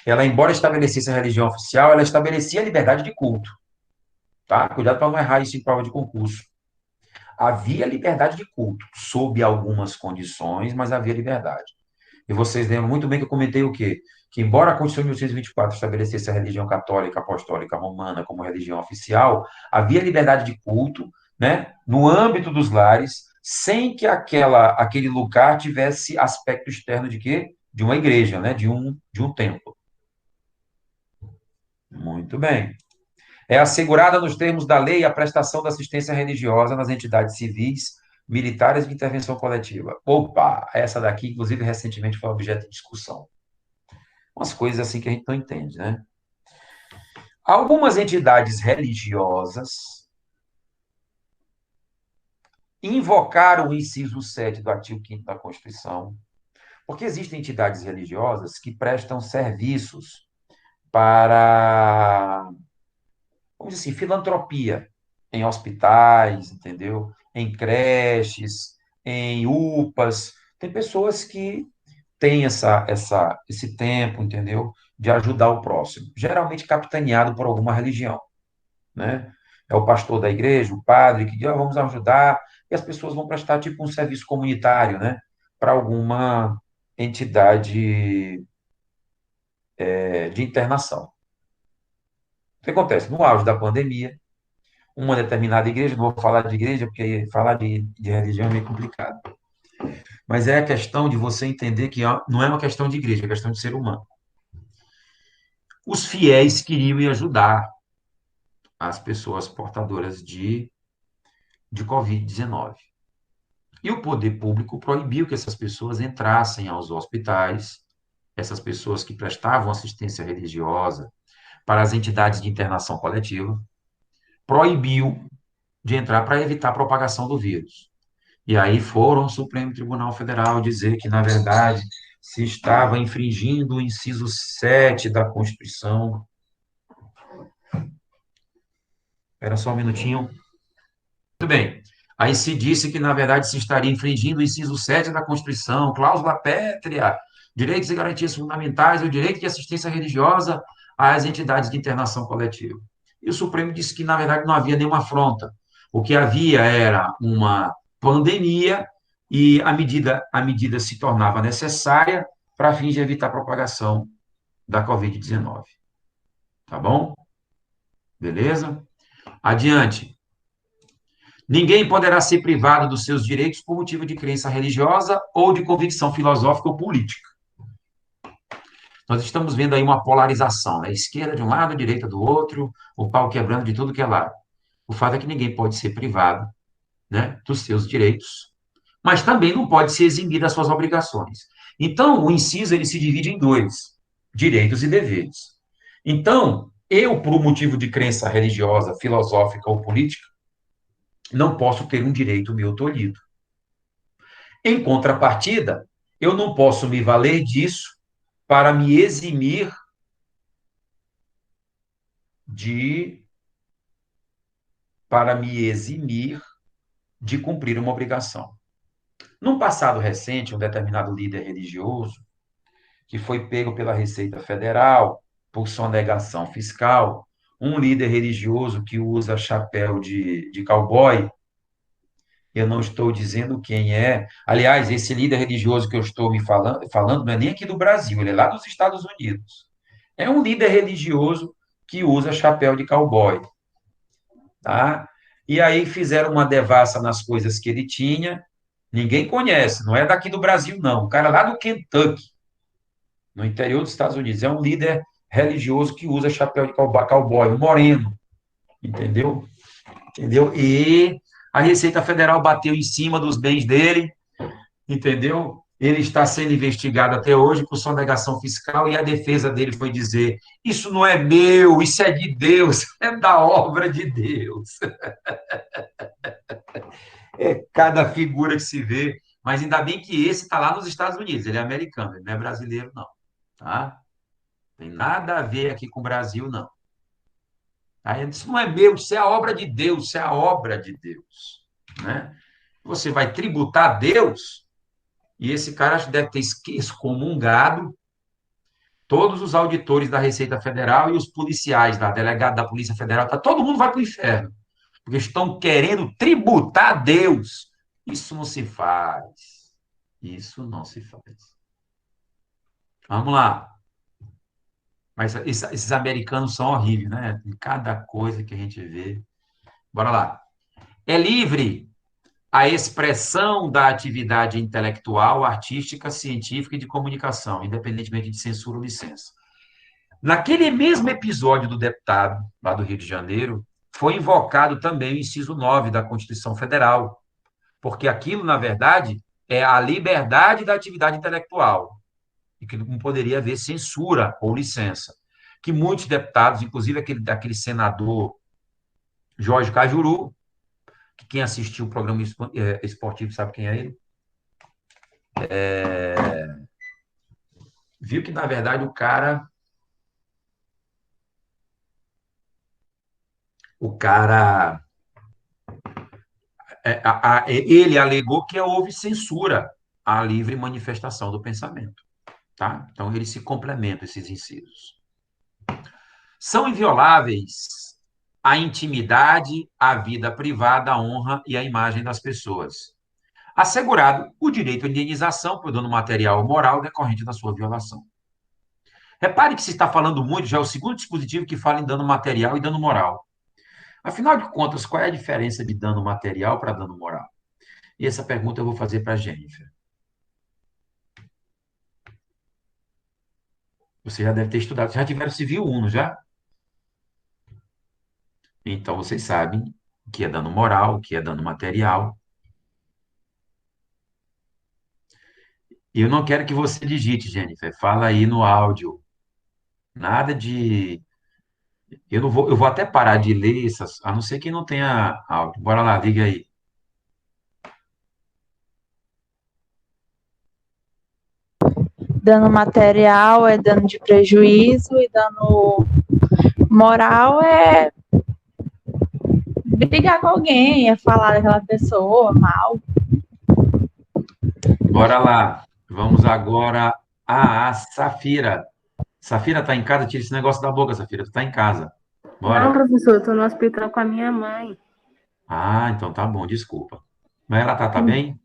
ela, embora estabelecesse a religião oficial, ela estabelecia a liberdade de culto. Tá? Cuidado para não errar isso em prova de concurso. Havia liberdade de culto, sob algumas condições, mas havia liberdade. E vocês lembram muito bem que eu comentei o quê? Que, embora a Constituição de 1824 estabelecesse a religião católica apostólica romana como religião oficial, havia liberdade de culto, né, no âmbito dos lares, sem que aquele lugar tivesse aspecto externo de quê? De uma igreja, né, de um templo. Muito bem. É assegurada nos termos da lei a prestação da assistência religiosa nas entidades civis, militares de intervenção coletiva. Opa, essa daqui, inclusive, recentemente foi objeto de discussão. Umas coisas assim que a gente não entende, né? Algumas entidades religiosas invocaram o inciso 7 do artigo 5º da Constituição, porque existem entidades religiosas que prestam serviços para, vamos dizer assim, filantropia em hospitais, entendeu? Em creches, em UPAs. Tem pessoas que têm esse tempo, entendeu? De ajudar o próximo. Geralmente capitaneado por alguma religião, né? É o pastor da igreja, o padre, que diz, vamos ajudar, e as pessoas vão prestar tipo um serviço comunitário, né? Para alguma entidade de internação. O que acontece? No auge da pandemia, uma determinada igreja, não vou falar de igreja, porque falar de religião é meio complicado. Mas é a questão de você entender que não é uma questão de igreja, é uma questão de ser humano. Os fiéis queriam ir ajudar as pessoas portadoras de Covid-19. E o poder público proibiu que essas pessoas entrassem aos hospitais, essas pessoas que prestavam assistência religiosa para as entidades de internação coletiva, proibiu de entrar para evitar a propagação do vírus. E aí foram ao Supremo Tribunal Federal dizer que, na verdade, se estava infringindo o inciso 7 da Constituição. Espera só um minutinho. Muito bem. Aí se disse que, na verdade, se estaria infringindo o inciso 7 da Constituição, cláusula pétrea, direitos e garantias fundamentais, o direito de assistência religiosa às entidades de internação coletiva. E o Supremo disse que, na verdade, não havia nenhuma afronta. O que havia era uma pandemia e a medida se tornava necessária para fins de evitar a propagação da Covid-19. Tá bom? Beleza? Adiante. Ninguém poderá ser privado dos seus direitos por motivo de crença religiosa ou de convicção filosófica ou política. Nós estamos vendo aí uma polarização, né? Esquerda de um lado, direita do outro, o pau quebrando de tudo que é lado. O fato é que ninguém pode ser privado, né, dos seus direitos, mas também não pode se eximir das suas obrigações. Então, o inciso ele se divide em dois, direitos e deveres. Então, eu, por um motivo de crença religiosa, filosófica ou política, não posso ter um direito meu tolhido. Em contrapartida, eu não posso me valer disso para me eximir de cumprir uma obrigação. Num passado recente, um determinado líder religioso, que foi pego pela Receita Federal por sonegação fiscal, um líder religioso que usa chapéu de cowboy, eu não estou dizendo quem é. Aliás, esse líder religioso que eu estou falando não é nem aqui do Brasil, ele é lá dos Estados Unidos. É um líder religioso que usa chapéu de cowboy. Tá? E aí fizeram uma devassa nas coisas que ele tinha, ninguém conhece, não é daqui do Brasil, não. O cara lá do Kentucky, no interior dos Estados Unidos, é um líder religioso que usa chapéu de cowboy, um moreno, entendeu? Entendeu? E a Receita Federal bateu em cima dos bens dele, entendeu? Ele está sendo investigado até hoje por sonegação fiscal e a defesa dele foi dizer: isso não é meu, isso é de Deus, é da obra de Deus. É cada figura que se vê, mas ainda bem que esse está lá nos Estados Unidos, ele é americano, ele não é brasileiro, não. Tá? Tem nada a ver aqui com o Brasil, não. Aí isso não é meu, isso é a obra de Deus, isso é a obra de Deus. Né? Você vai tributar a Deus, e esse cara deve ter excomungado todos os auditores da Receita Federal e os policiais, da delegada da Polícia Federal, todo mundo vai para o inferno, porque estão querendo tributar a Deus. Isso não se faz. Isso não se faz. Vamos lá. Mas esses americanos são horríveis, né? Cada coisa que a gente vê. Bora lá. É livre a expressão da atividade intelectual, artística, científica e de comunicação, independentemente de censura ou licença. Naquele mesmo episódio do deputado, lá do Rio de Janeiro, foi invocado também o inciso 9 da Constituição Federal, porque aquilo, na verdade, é a liberdade da atividade intelectual, e que não poderia haver censura ou licença. Que muitos deputados, inclusive aquele senador Jorge Cajuru, que quem assistiu o programa esportivo sabe quem é ele, viu que, na verdade, o cara ele alegou que houve censura à livre manifestação do pensamento. Tá? Então, eles se complementam, esses incisos. São invioláveis a intimidade, a vida privada, a honra e a imagem das pessoas, assegurado o direito à indenização por dano material ou moral decorrente da sua violação. Repare que se está falando muito, já é o segundo dispositivo que fala em dano material e dano moral. Afinal de contas, qual é a diferença de dano material para dano moral? E essa pergunta eu vou fazer para a Jennifer. Você já deve ter estudado. Já tiveram Civil 1, não já? Então, vocês sabem o que é dano moral, o que é dano material. E eu não quero que você digite, Jennifer. Fala aí no áudio. Nada de. Eu vou até parar de ler essas, a não ser que não tenha áudio. Bora lá, liga aí. Dano material é dano de prejuízo e dano moral é brigar com alguém, é falar daquela pessoa mal. Bora lá. Vamos agora a Safira. Safira tá em casa? Tira esse negócio da boca, Safira. Tu tá em casa. Não, Bora. professor, eu tô no hospital com a minha mãe. Ah, então tá bom, desculpa. Mas ela tá bem?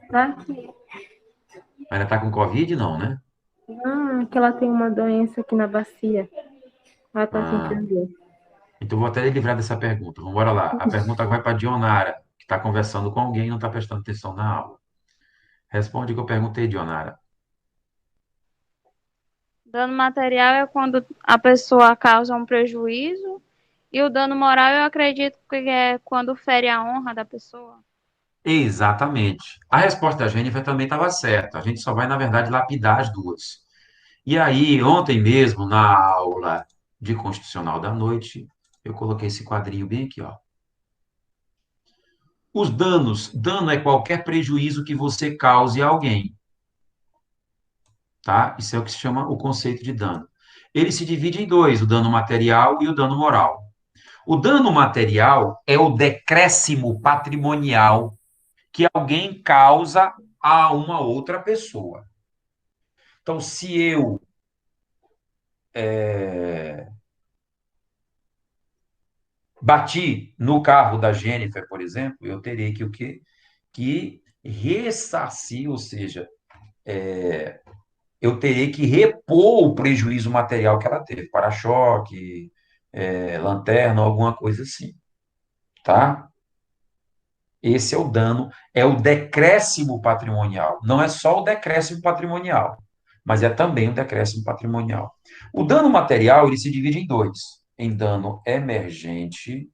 Tá aqui. Mas ela tá com Covid, não, né? Não, é que ela tem uma doença aqui na bacia. Ela tá Ah, sentindo dor. então vou até lhe livrar dessa pergunta. Vamos embora lá. A pergunta vai para Dionara, que está conversando com alguém e não está prestando atenção na aula. Responde o que eu perguntei, Dionara. Dano material é quando a pessoa causa um prejuízo, e o dano moral eu acredito que é quando fere a honra da pessoa. Exatamente. A resposta da Jennifer também estava certa. A gente só vai, na verdade, lapidar as duas. E aí, ontem mesmo, na aula de Constitucional da Noite, eu coloquei esse quadrinho bem aqui, ó. Os danos. Dano é qualquer prejuízo que você cause a alguém. Tá? Isso é o que se chama o conceito de dano. Ele se divide em dois, o dano material e o dano moral. O dano material é o decréscimo patrimonial que alguém causa a uma outra pessoa. Então, se eu bati no carro da Jennifer, por exemplo, eu terei que o quê? Que ressarcir, ou seja, eu terei que repor o prejuízo material que ela teve, para-choque, lanterna, alguma coisa assim, tá? Esse é o dano, é o decréscimo patrimonial. Não é só o decréscimo patrimonial, mas é também o decréscimo patrimonial. O dano material, ele se divide em dois, em dano emergente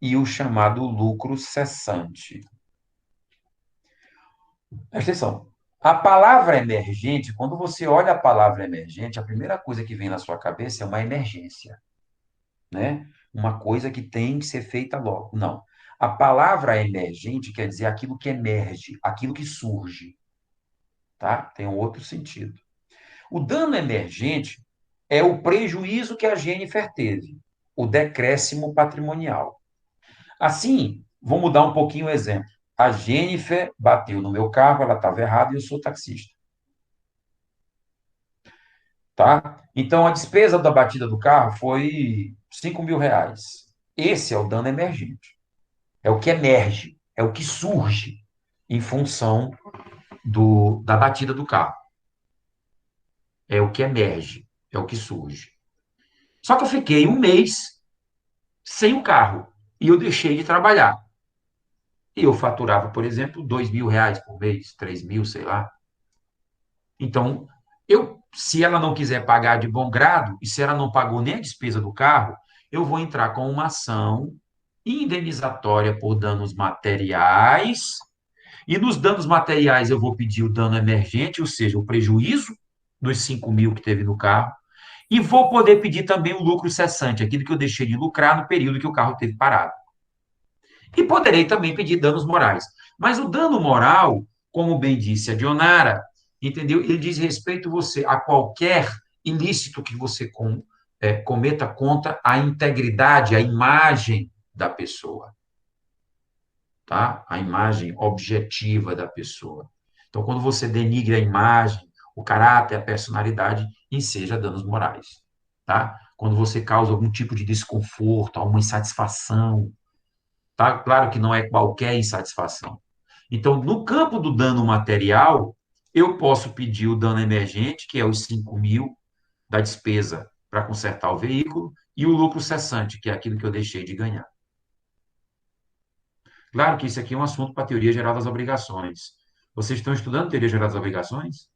e o chamado lucro cessante. Presta atenção. A palavra emergente, quando você olha a palavra emergente, a primeira coisa que vem na sua cabeça é uma emergência, né? Uma coisa que tem que ser feita logo. Não. A palavra emergente quer dizer aquilo que emerge, aquilo que surge, tá? Tem um outro sentido. O dano emergente é o prejuízo que a Jennifer teve, o decréscimo patrimonial. Assim, vamos mudar um pouquinho o exemplo. A Jennifer bateu no meu carro, ela estava errada e eu sou taxista. Tá? Então, a despesa da batida do carro foi R$ 5.000. Esse é o dano emergente. É o que emerge, é o que surge em função da batida do carro. É o que emerge, é o que surge. Só que eu fiquei um mês sem o carro e eu deixei de trabalhar. E eu faturava, por exemplo, R$ 2.000 por mês, 3.000, sei lá. Então, se ela não quiser pagar de bom grado, e se ela não pagou nem a despesa do carro, eu vou entrar com uma ação indenizatória por danos materiais, e nos danos materiais eu vou pedir o dano emergente, ou seja, o prejuízo dos 5.000 que teve no carro, e vou poder pedir também o lucro cessante, aquilo que eu deixei de lucrar no período que o carro teve parado. E poderei também pedir danos morais. Mas o dano moral, como bem disse a Dionara, entendeu? Ele diz respeito a qualquer ilícito que você cometa contra a integridade, a imagem da pessoa. Tá? A imagem objetiva da pessoa. Então, quando você denigre a imagem, o caráter, a personalidade, enseja danos morais. Tá? Quando você causa algum tipo de desconforto, alguma insatisfação, tá? Claro que não é qualquer insatisfação. Então, no campo do dano material, eu posso pedir o dano emergente, que é os 5.000 da despesa para consertar o veículo, e o lucro cessante, que é aquilo que eu deixei de ganhar. Claro que isso aqui é um assunto para a teoria geral das obrigações. Vocês estão estudando teoria geral das obrigações?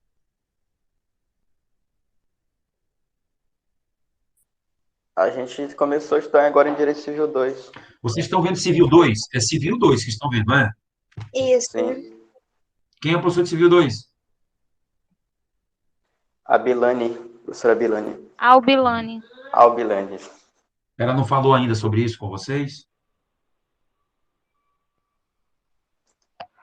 A gente começou a estudar agora em Direito Civil 2. Vocês estão vendo Civil 2? É Civil 2 que estão vendo, não é? Isso. Sim. Quem é o professor de Civil 2? A Bilane, professora Bilane. Albilane. Albilane. Ela não falou ainda sobre isso com vocês?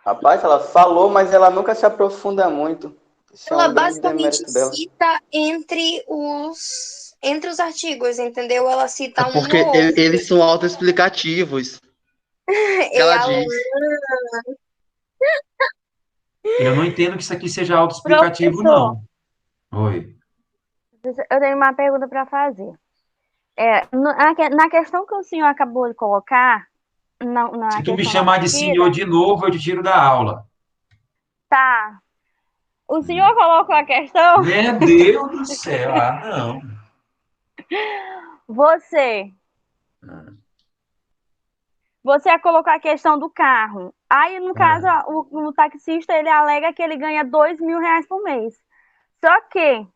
Rapaz, ela falou, mas ela nunca se aprofunda muito. Isso é Ela um grande basicamente demérito dela. cita entre os artigos, entendeu? Ela cita É um porque no outro. eles são autoexplicativos. Que ela diz. Eu não entendo que isso aqui seja autoexplicativo, não. Oi. Eu tenho uma pergunta para fazer. Na questão que o senhor acabou de colocar, Se tu me chamar de senhor de novo, eu te tiro da aula. Tá. O senhor colocou a questão? Meu Deus do céu, não. Você colocou a questão do carro. Aí, no caso, o taxista, ele alega que ele ganha R$ 2.000 por mês. Só que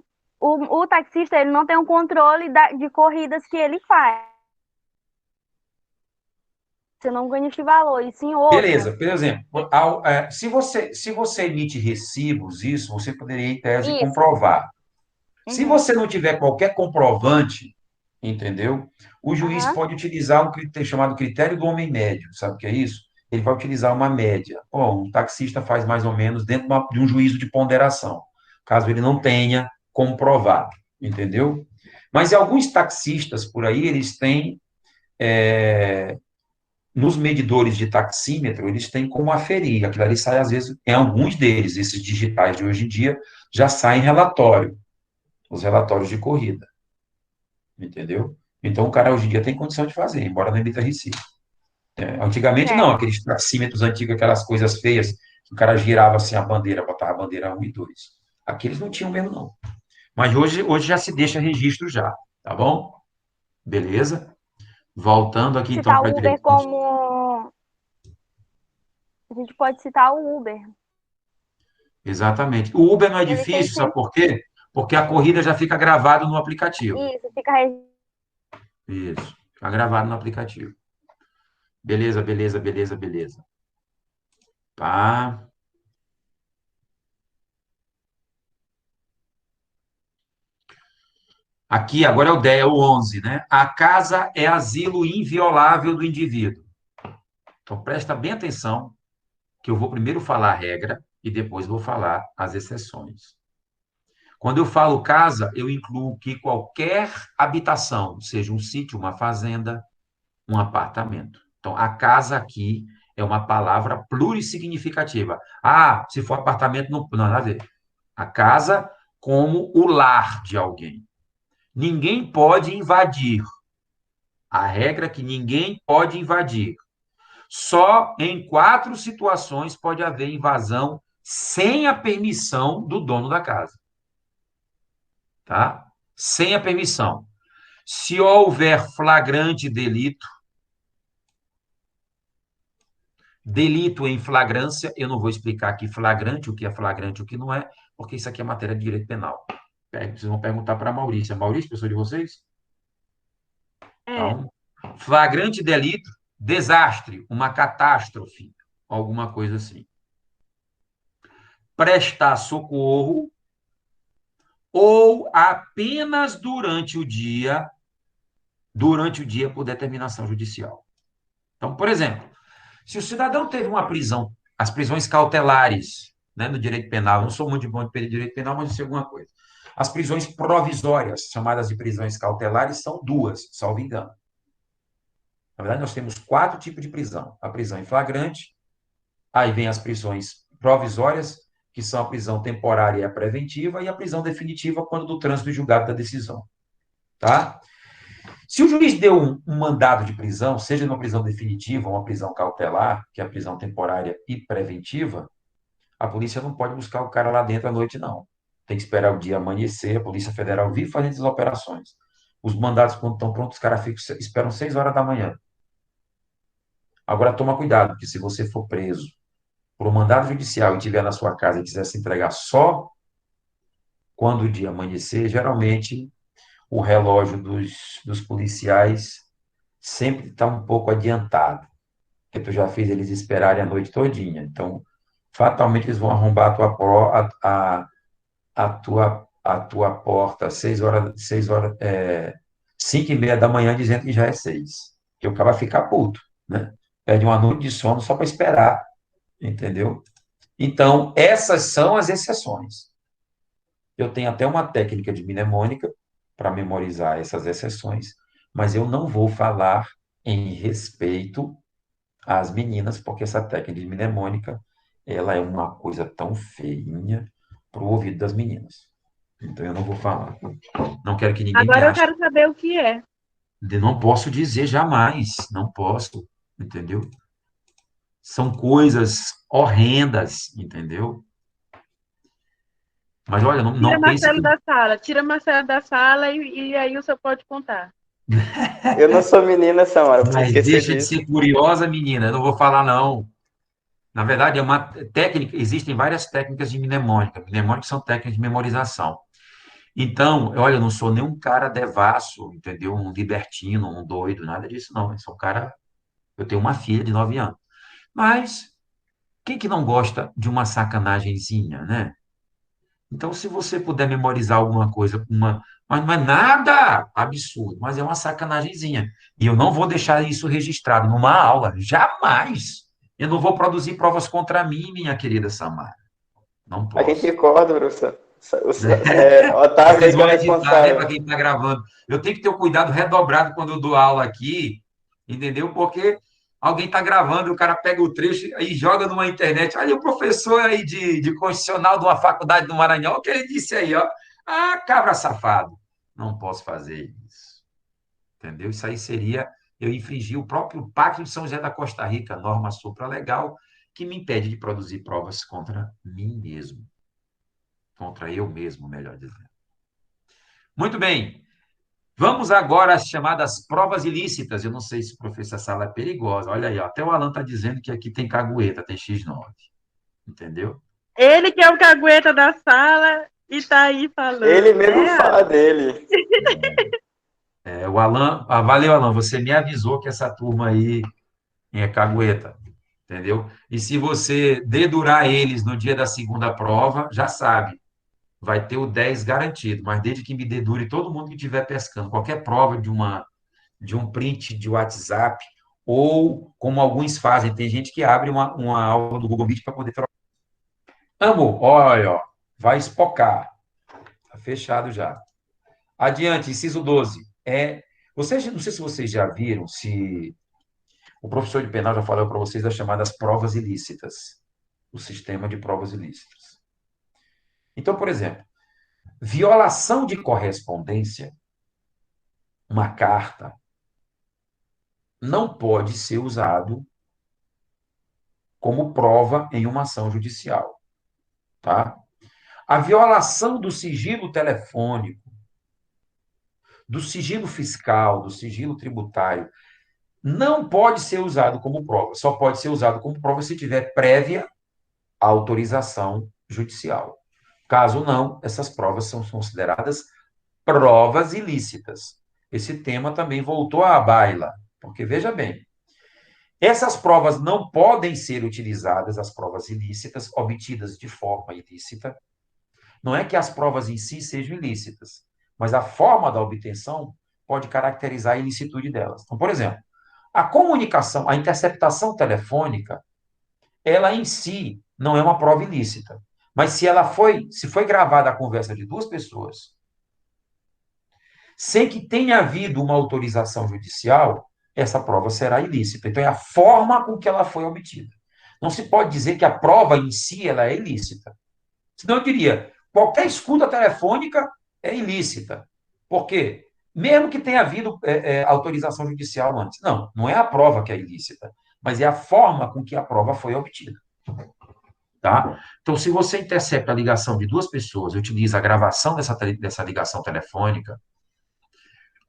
o taxista, ele não tem um controle de corridas que ele faz. Você não ganha esse valor, e sim outro. Beleza, por exemplo, se você emite recibos, isso você poderia, em tese, comprovar. Se você não tiver qualquer comprovante, entendeu? O juiz pode utilizar um critério chamado critério do homem médio. Sabe o que é isso? Ele vai utilizar uma média. Bom, um taxista faz mais ou menos dentro de um juízo de ponderação, caso ele não tenha comprovado, entendeu? Mas alguns taxistas por aí, eles têm, nos medidores de taxímetro, eles têm como aferir. Aquilo ali sai, às vezes, em alguns deles, esses digitais de hoje em dia, já saem relatório, os relatórios de corrida. Entendeu? Então, o cara hoje em dia tem condição de fazer, embora não emita recibo. Antigamente, não. Aqueles taxímetros antigos, aquelas coisas feias, que o cara girava assim a bandeira, botava a bandeira 1 e 2. Aqueles não tinham mesmo, não. Mas hoje já se deixa registro já, tá bom? Beleza? Voltando aqui, então, para Uber como... A gente pode citar o Uber. Exatamente. O Uber não é difícil, sabe por quê? Porque a corrida já fica gravada no aplicativo. Isso, fica gravado no aplicativo. Beleza. Tá. Aqui, agora é o 10, é o 11, né? A casa é asilo inviolável do indivíduo. Então, presta bem atenção, que eu vou primeiro falar a regra e depois vou falar as exceções. Quando eu falo casa, eu incluo que qualquer habitação, seja um sítio, uma fazenda, um apartamento. Então, a casa aqui é uma palavra plurissignificativa. Se for apartamento, não nada a ver. A casa como o lar de alguém. Ninguém pode invadir. A regra é que ninguém pode invadir. Só em 4 situações pode haver invasão sem a permissão do dono da casa. Tá? Sem a permissão. Se houver flagrante delito em flagrância, eu não vou explicar aqui flagrante, o que é flagrante, o que não é, porque isso aqui é matéria de direito penal. Vocês vão perguntar para a Maurícia. Maurícia, professor de vocês? Então, flagrante delito, desastre, uma catástrofe, alguma coisa assim. Prestar socorro ou apenas durante o dia por determinação judicial. Então, por exemplo, se o cidadão teve uma prisão, as prisões cautelares, né, no direito penal, não sou muito bom de direito penal, mas eu sei alguma coisa. As prisões provisórias, chamadas de prisões cautelares, são 2, salvo engano. Na verdade, nós temos 4 tipos de prisão. A prisão em flagrante, aí vem as prisões provisórias, que são a prisão temporária e a preventiva, e a prisão definitiva quando do trânsito e julgado da decisão. Tá? Se o juiz deu um mandado de prisão, seja uma prisão definitiva ou uma prisão cautelar, que é a prisão temporária e preventiva, a polícia não pode buscar o cara lá dentro à noite, não. Tem que esperar o dia amanhecer, a Polícia Federal vir fazendo essas operações. Os mandados, quando estão prontos, os caras esperam 6 horas da manhã. Agora, toma cuidado, porque se você for preso por um mandado judicial e estiver na sua casa e quiser se entregar só quando o dia amanhecer, geralmente o relógio dos policiais sempre está um pouco adiantado, porque tu já fez eles esperarem a noite todinha. Então, fatalmente eles vão arrombar a tua porta às 5h30 da manhã, dizendo que já é 6. Que o cara vai ficar puto, né? Perde uma noite de sono só para esperar, entendeu? Então, essas são as exceções. Eu tenho até uma técnica de mnemônica para memorizar essas exceções, mas eu não vou falar em respeito às meninas, porque essa técnica de mnemônica, ela é uma coisa tão feinha para o ouvido das meninas. Então, eu não vou falar. Não quero que ninguém me Agora eu ache. quero saber o que é. Não posso dizer jamais. Não posso, entendeu? São coisas horrendas, entendeu? Mas, olha, não, Tira não pense que... Marcelo da sala e aí o senhor pode contar. Eu não sou menina, Samara, por Mas esquecer deixa de disso. ser curiosa, menina. Eu não vou falar, não. Na verdade, é uma técnica, existem várias técnicas de mnemônica. Mnemônica são técnicas de memorização. Então, olha, eu não sou nenhum cara devasso, entendeu? Um libertino, um doido, nada disso, não. Eu sou um cara... Eu tenho uma filha de 9 anos. Mas, quem que não gosta de uma sacanagemzinha, né? Então, se você puder memorizar alguma coisa, mas não é nada absurdo, mas é uma sacanagemzinha. E eu não vou deixar isso registrado numa aula, jamais. Eu não vou produzir provas contra mim, minha querida Samara. Não A gente posso. recorda, professor. Otávio aí Vocês que é vão editar, né, para responsável. quem está gravando. Eu tenho que ter um cuidado redobrado quando eu dou aula aqui, entendeu? Porque alguém está gravando, o cara pega o trecho e joga numa internet. Olha o professor aí de constitucional de uma faculdade do Maranhão, o que ele disse aí, ó. Ah, cabra safado. Não posso fazer isso. Entendeu? Isso aí seria eu infringir o próprio Pacto de São José da Costa Rica, norma supralegal, que me impede de produzir provas contra mim mesmo. Contra eu mesmo, melhor dizendo. Muito bem. Vamos agora às chamadas provas ilícitas. Eu não sei se o professor Sala é perigosa. Olha aí, ó, até o Alan está dizendo que aqui tem cagueta, tem X9. Entendeu? Ele que é o cagueta da sala e tá aí falando. Ele mesmo né, fala Alan? dele. O Alan, valeu, Alan, você me avisou que essa turma aí é cagueta, entendeu? E se você dedurar eles no dia da segunda prova, já sabe, vai ter o 10 garantido, mas desde que me dedure todo mundo que estiver pescando, qualquer prova de um print de WhatsApp, ou como alguns fazem, tem gente que abre uma aula do Google Meet para poder trocar. Amor, olha, ó, vai espocar. Está fechado já. Adiante, inciso 12. Vocês, não sei se vocês já viram, se o professor de penal já falou para vocês das chamadas provas ilícitas, o sistema de provas ilícitas. Então, por exemplo, violação de correspondência, uma carta, não pode ser usado como prova em uma ação judicial, tá? A violação do sigilo telefônico, do sigilo fiscal, do sigilo tributário, não pode ser usado como prova. Só pode ser usado como prova se tiver prévia autorização judicial. Caso não, essas provas são consideradas provas ilícitas. Esse tema também voltou à baila, porque veja bem, essas provas não podem ser utilizadas, as provas ilícitas, obtidas de forma ilícita. Não é que as provas em si sejam ilícitas, mas a forma da obtenção pode caracterizar a ilicitude delas. Então, por exemplo, a comunicação, a interceptação telefônica, ela em si não é uma prova ilícita. Mas se foi gravada a conversa de duas pessoas, sem que tenha havido uma autorização judicial, essa prova será ilícita. Então, é a forma com que ela foi obtida. Não se pode dizer que a prova em si ela é ilícita. Senão eu diria, qualquer escuta telefônica é ilícita. Por quê? Mesmo que tenha havido autorização judicial antes. Não, não é a prova que é ilícita, mas é a forma com que a prova foi obtida. Tá? Então, se você intercepta a ligação de duas pessoas, utiliza a gravação dessa ligação telefônica,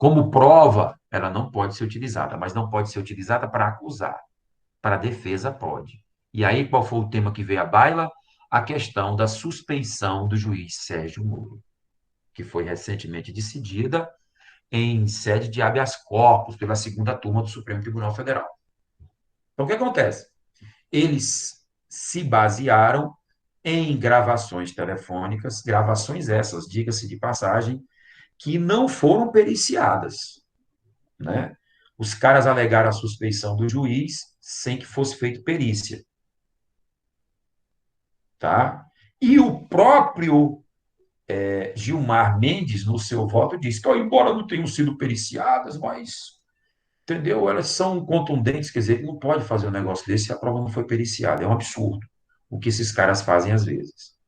Como prova, ela não pode ser utilizada, mas não pode ser utilizada para acusar. Para a defesa, pode. E aí, qual foi o tema que veio à baila? A questão da suspeição do juiz Sérgio Moro, que foi recentemente decidida em sede de habeas corpus pela segunda turma do Supremo Tribunal Federal. Então, o que acontece? Eles se basearam em gravações telefônicas, gravações essas, diga-se de passagem, que não foram periciadas, né? Os caras alegaram a suspeição do juiz sem que fosse feito perícia, tá? E o próprio Gilmar Mendes, no seu voto, disse que, embora não tenham sido periciadas, mas, entendeu? Elas são contundentes, quer dizer, ele não pode fazer um negócio desse se a prova não foi periciada. É um absurdo o que esses caras fazem às vezes.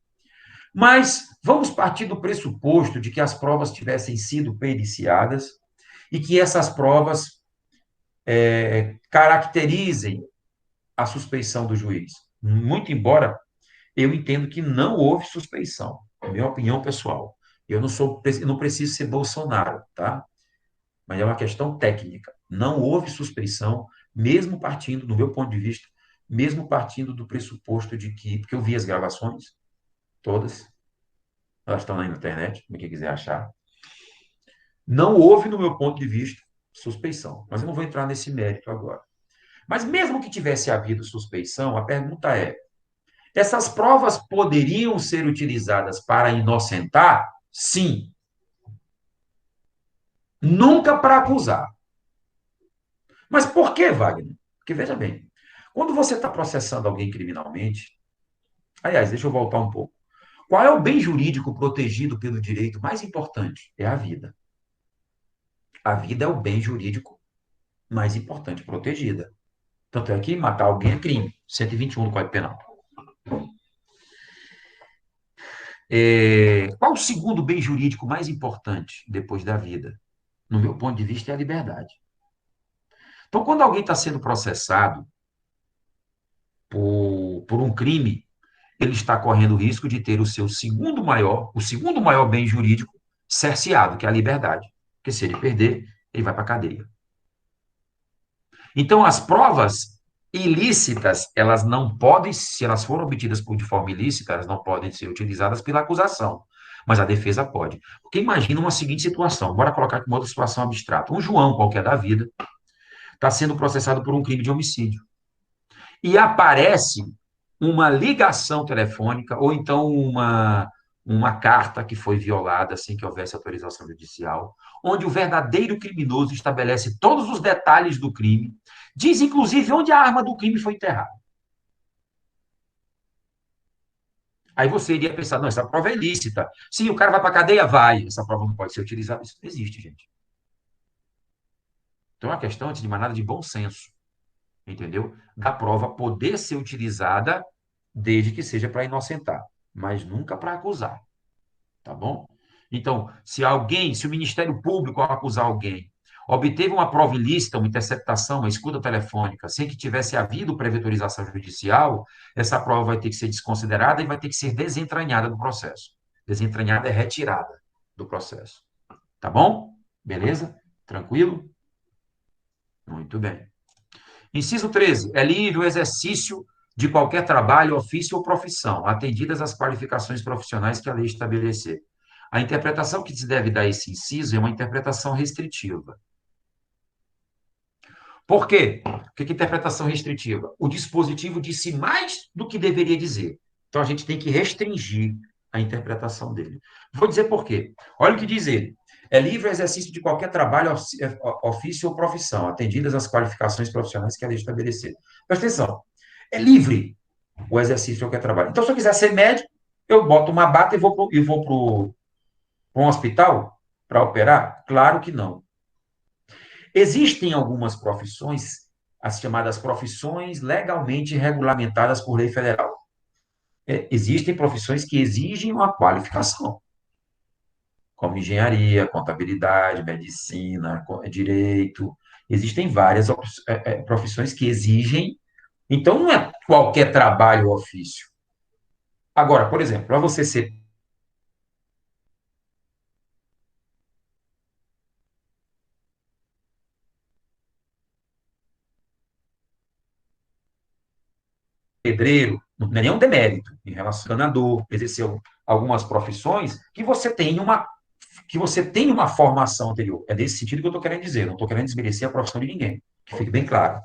Mas vamos partir do pressuposto de que as provas tivessem sido periciadas e que essas provas caracterizem a suspeição do juiz. Muito embora eu entendo que não houve suspeição, é minha opinião pessoal. Eu não preciso ser Bolsonaro, tá? Mas é uma questão técnica. Não houve suspeição, mesmo partindo, do meu ponto de vista, mesmo partindo do pressuposto de que, porque eu vi as gravações, todas, elas estão aí na internet, quem quiser achar. Não houve, no meu ponto de vista, suspeição. Mas eu não vou entrar nesse mérito agora. Mas mesmo que tivesse havido suspeição, a pergunta é: essas provas poderiam ser utilizadas para inocentar? Sim. Nunca para acusar. Mas por que, Wagner? Porque, veja bem, quando você está processando alguém criminalmente, aliás, deixa eu voltar um pouco. Qual é o bem jurídico protegido pelo direito mais importante? É a vida. A vida é o bem jurídico mais importante, protegida. Tanto é que matar alguém é crime. 121 do Código Penal. Qual o segundo bem jurídico mais importante depois da vida? No meu ponto de vista, é a liberdade. Então, quando alguém está sendo processado por um crime, ele está correndo o risco de ter o segundo maior bem jurídico cerceado, que é a liberdade. Porque se ele perder, ele vai para a cadeia. Então, as provas ilícitas, elas não podem, se elas foram obtidas de forma ilícita, elas não podem ser utilizadas pela acusação. Mas a defesa pode. Porque imagina uma seguinte situação, bora colocar aqui uma outra situação abstrata. Um João qualquer da vida está sendo processado por um crime de homicídio. E aparece uma ligação telefônica, ou então uma carta que foi violada sem que houvesse autorização judicial, onde o verdadeiro criminoso estabelece todos os detalhes do crime, diz inclusive onde a arma do crime foi enterrada. Aí você iria pensar, não, essa prova é ilícita. Sim, o cara vai para a cadeia? Vai. Essa prova não pode ser utilizada. Isso não existe, gente. Então é uma questão, antes de mais nada, de bom senso. Entendeu? Da prova poder ser utilizada desde que seja para inocentar, mas nunca para acusar. Tá bom? Então, se o Ministério Público, ao acusar alguém, obteve uma prova ilícita, uma interceptação, uma escuta telefônica, sem que tivesse havido prevetorização judicial, essa prova vai ter que ser desconsiderada e vai ter que ser desentranhada do processo. Desentranhada é retirada do processo. Tá bom? Beleza? Tranquilo? Muito bem. Inciso 13. É livre o exercício de qualquer trabalho, ofício ou profissão, atendidas as qualificações profissionais que a lei estabelecer. A interpretação que se deve dar a esse inciso é uma interpretação restritiva. Por quê? Por que interpretação restritiva? O dispositivo disse mais do que deveria dizer. Então, a gente tem que restringir a interpretação dele. Vou dizer por quê. Olha o que diz ele. É livre o exercício de qualquer trabalho, ofício ou profissão, atendidas as qualificações profissionais que a lei estabelecer. Presta atenção. É livre o exercício de qualquer trabalho. Então, se eu quiser ser médico, eu boto uma bata e vou para um hospital para operar? Claro que não. Existem algumas profissões, as chamadas profissões legalmente regulamentadas por lei federal. Existem profissões que exigem uma qualificação, como engenharia, contabilidade, medicina, direito. Existem várias profissões que exigem. Então, não é qualquer trabalho ou ofício. Agora, por exemplo, para você ser. pedreiro, não é nenhum demérito em relação ao encanador, exerceu algumas profissões que você tem uma formação anterior. É nesse sentido que eu estou querendo dizer, não estou querendo desmerecer a profissão de ninguém, que fique bem claro.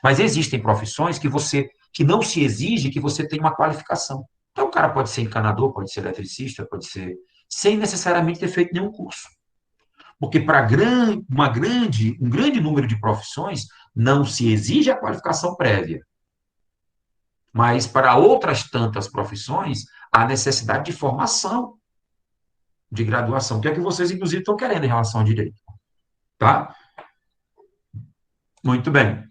Mas existem profissões que não se exige que você tenha uma qualificação. Então, o cara pode ser encanador, pode ser eletricista, pode ser, sem necessariamente ter feito nenhum curso. Porque para um grande número de profissões não se exige a qualificação prévia. Mas para outras tantas profissões, há necessidade de formação, de graduação, que é o que vocês, inclusive, estão querendo em relação ao direito. Tá? Muito bem.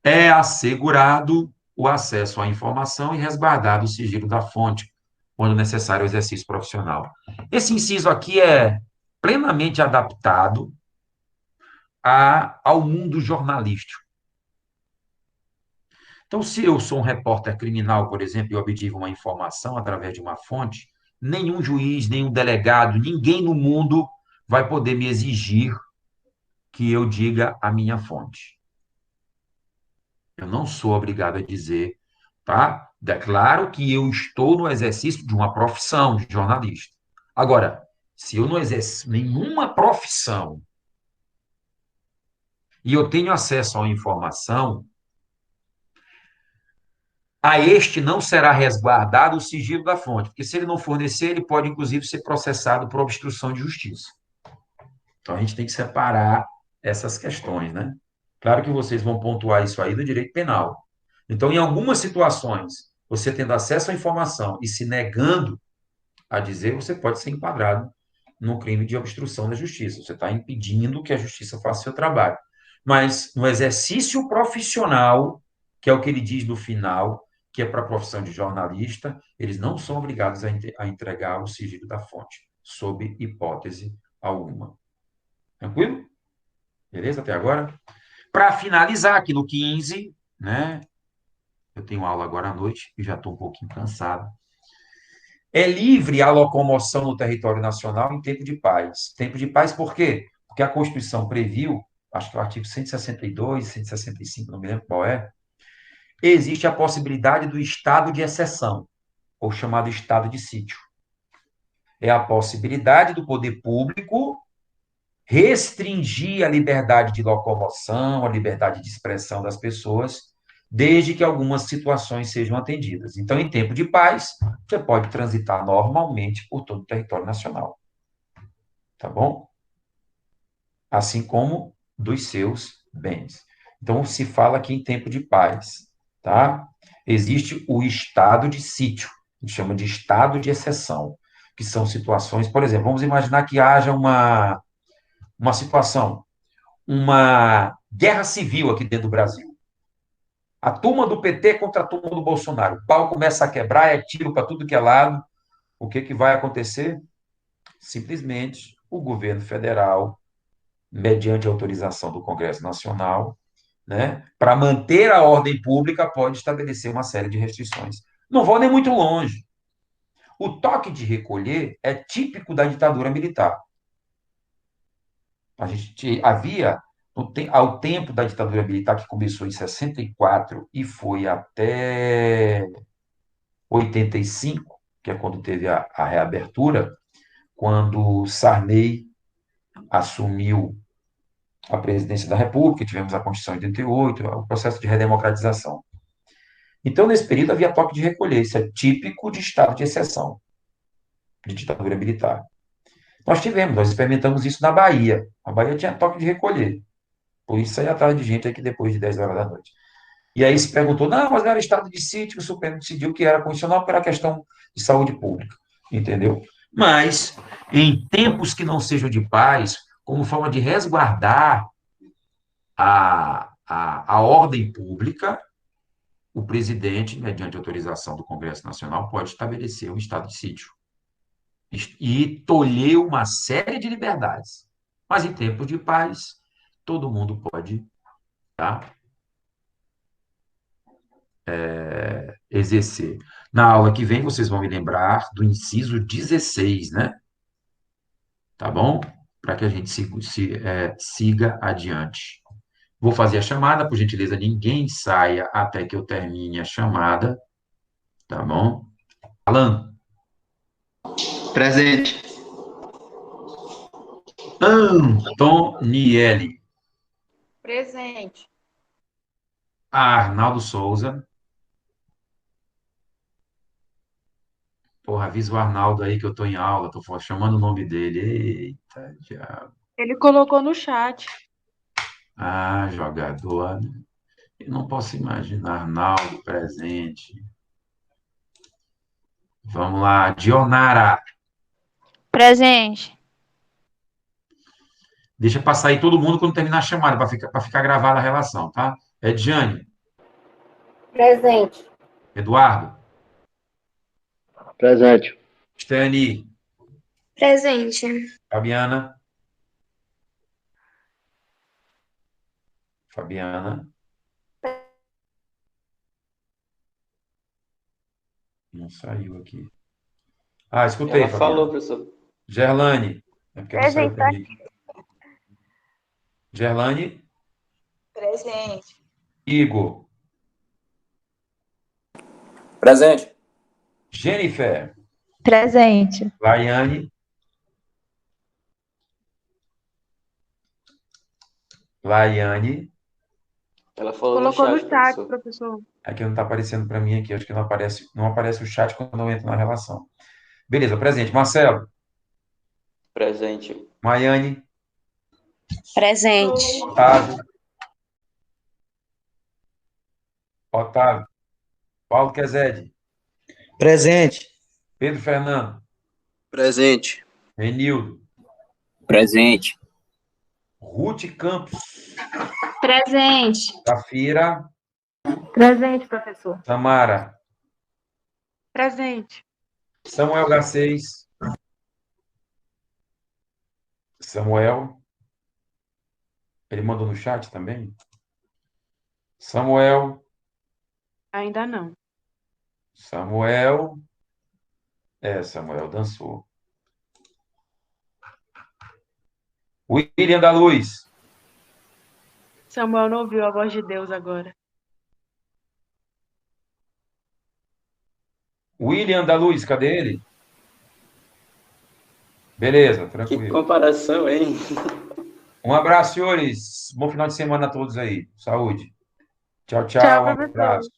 É assegurado o acesso à informação e resguardado o sigilo da fonte, quando necessário o exercício profissional. Esse inciso aqui é plenamente adaptado ao mundo jornalístico. Então, se eu sou um repórter criminal, por exemplo, e obtive uma informação através de uma fonte, nenhum juiz, nenhum delegado, ninguém no mundo vai poder me exigir que eu diga a minha fonte. Eu não sou obrigado a dizer, tá? Declaro que eu estou no exercício de uma profissão de jornalista. Agora, se eu não exerço nenhuma profissão e eu tenho acesso a uma informação, a este não será resguardado o sigilo da fonte, porque se ele não fornecer, ele pode, inclusive, ser processado por obstrução de justiça. Então, a gente tem que separar essas questões, né? Claro que vocês vão pontuar isso aí do direito penal. Então, em algumas situações, você tendo acesso à informação e se negando a dizer, você pode ser enquadrado no crime de obstrução da justiça. Você está impedindo que a justiça faça o seu trabalho. Mas, no exercício profissional, que é o que ele diz no final, que é para a profissão de jornalista, eles não são obrigados a entregar o sigilo da fonte, sob hipótese alguma. Tranquilo? Beleza até agora? Para finalizar, aqui no 15, né? Eu tenho aula agora à noite e já estou um pouquinho cansado. É livre a locomoção no território nacional em tempo de paz. Tempo de paz por quê? Porque a Constituição previu, acho que é o artigo 162, 165, não me lembro qual é, existe a possibilidade do estado de exceção, ou chamado estado de sítio. É a possibilidade do poder público restringir a liberdade de locomoção, a liberdade de expressão das pessoas, desde que algumas situações sejam atendidas. Então, em tempo de paz, você pode transitar normalmente por todo o território nacional. Tá bom? Assim como dos seus bens. Então, se fala aqui em tempo de paz, tá? Existe o estado de sítio, a gente chama de estado de exceção, que são situações, por exemplo, vamos imaginar que haja uma situação, uma guerra civil aqui dentro do Brasil. A turma do PT contra a turma do Bolsonaro. O pau começa a quebrar, é tiro para tudo que é lado. O que vai acontecer? Simplesmente o governo federal, mediante autorização do Congresso Nacional, né, para manter a ordem pública, pode estabelecer uma série de restrições. Não vou nem muito longe. O toque de recolher é típico da ditadura militar. A gente havia, ao tempo da ditadura militar, que começou em 64 e foi até 85, que é quando teve a reabertura, quando Sarney assumiu a presidência da República, tivemos a Constituição de 88, o processo de redemocratização. Então, nesse período, havia toque de recolher. Isso é típico de estado de exceção, de ditadura militar. Nós experimentamos isso na Bahia. A Bahia tinha toque de recolher. Por isso saía atrás de gente aqui depois de 10 horas da noite. E aí se perguntou, não, mas não era estado de sítio, o Supremo decidiu que era condicional porque era questão de saúde pública. Entendeu? Mas, em tempos que não sejam de paz, como forma de resguardar a ordem pública, o presidente, mediante autorização do Congresso Nacional, pode estabelecer um estado de sítio e tolher uma série de liberdades. Mas em tempos de paz, todo mundo pode, tá, exercer. Na aula que vem, vocês vão me lembrar do inciso 16, né? Tá bom? Para que a gente siga adiante. Vou fazer a chamada, por gentileza, ninguém saia até que eu termine a chamada, tá bom? Alan, Presente. Antonielli, Presente. Arnaldo Souza. Porra, avisa o Arnaldo aí que eu tô em aula, tô chamando o nome dele. Eita, diabo. Ele colocou no chat. Ah, jogador. Eu não posso imaginar Arnaldo presente. Vamos lá, Dionara. Presente. Deixa passar aí todo mundo quando terminar a chamada, para ficar gravada a relação, tá? Ediane, Presente. Eduardo, Presente. Stani, Presente. Fabiana. Fabiana. Não saiu aqui. Ah, escutei, Ela Fabiana. falou, professor. Gerlane. É porque ela saiu Presente, também. Gerlane. Presente. Igor. Presente. Jennifer. Presente. Laiane. Laiane. Ela falou Colocou no no chat, chat, professor. professor. Aqui não está aparecendo para mim aqui. Acho que não aparece o chat quando eu entro na relação. Beleza, presente. Marcelo. Presente. Maiane. Presente. Otávio. Otávio. Paulo Quezede. Presente. Pedro Fernando. Presente. Renildo. Presente. Ruth Campos. Presente. Zafira. Presente, professor. Samara. Presente. Samuel Garcês. Samuel. Ele mandou no chat também? Samuel. Ainda não. Samuel. Samuel dançou. William da Luz. Samuel não ouviu a voz de Deus agora. William da Luz, cadê ele? Beleza, Que tranquilo. comparação, hein? Um abraço, senhores. Bom final de semana a todos aí. Saúde. Tchau, Tchau, tchau. Um professor. abraço.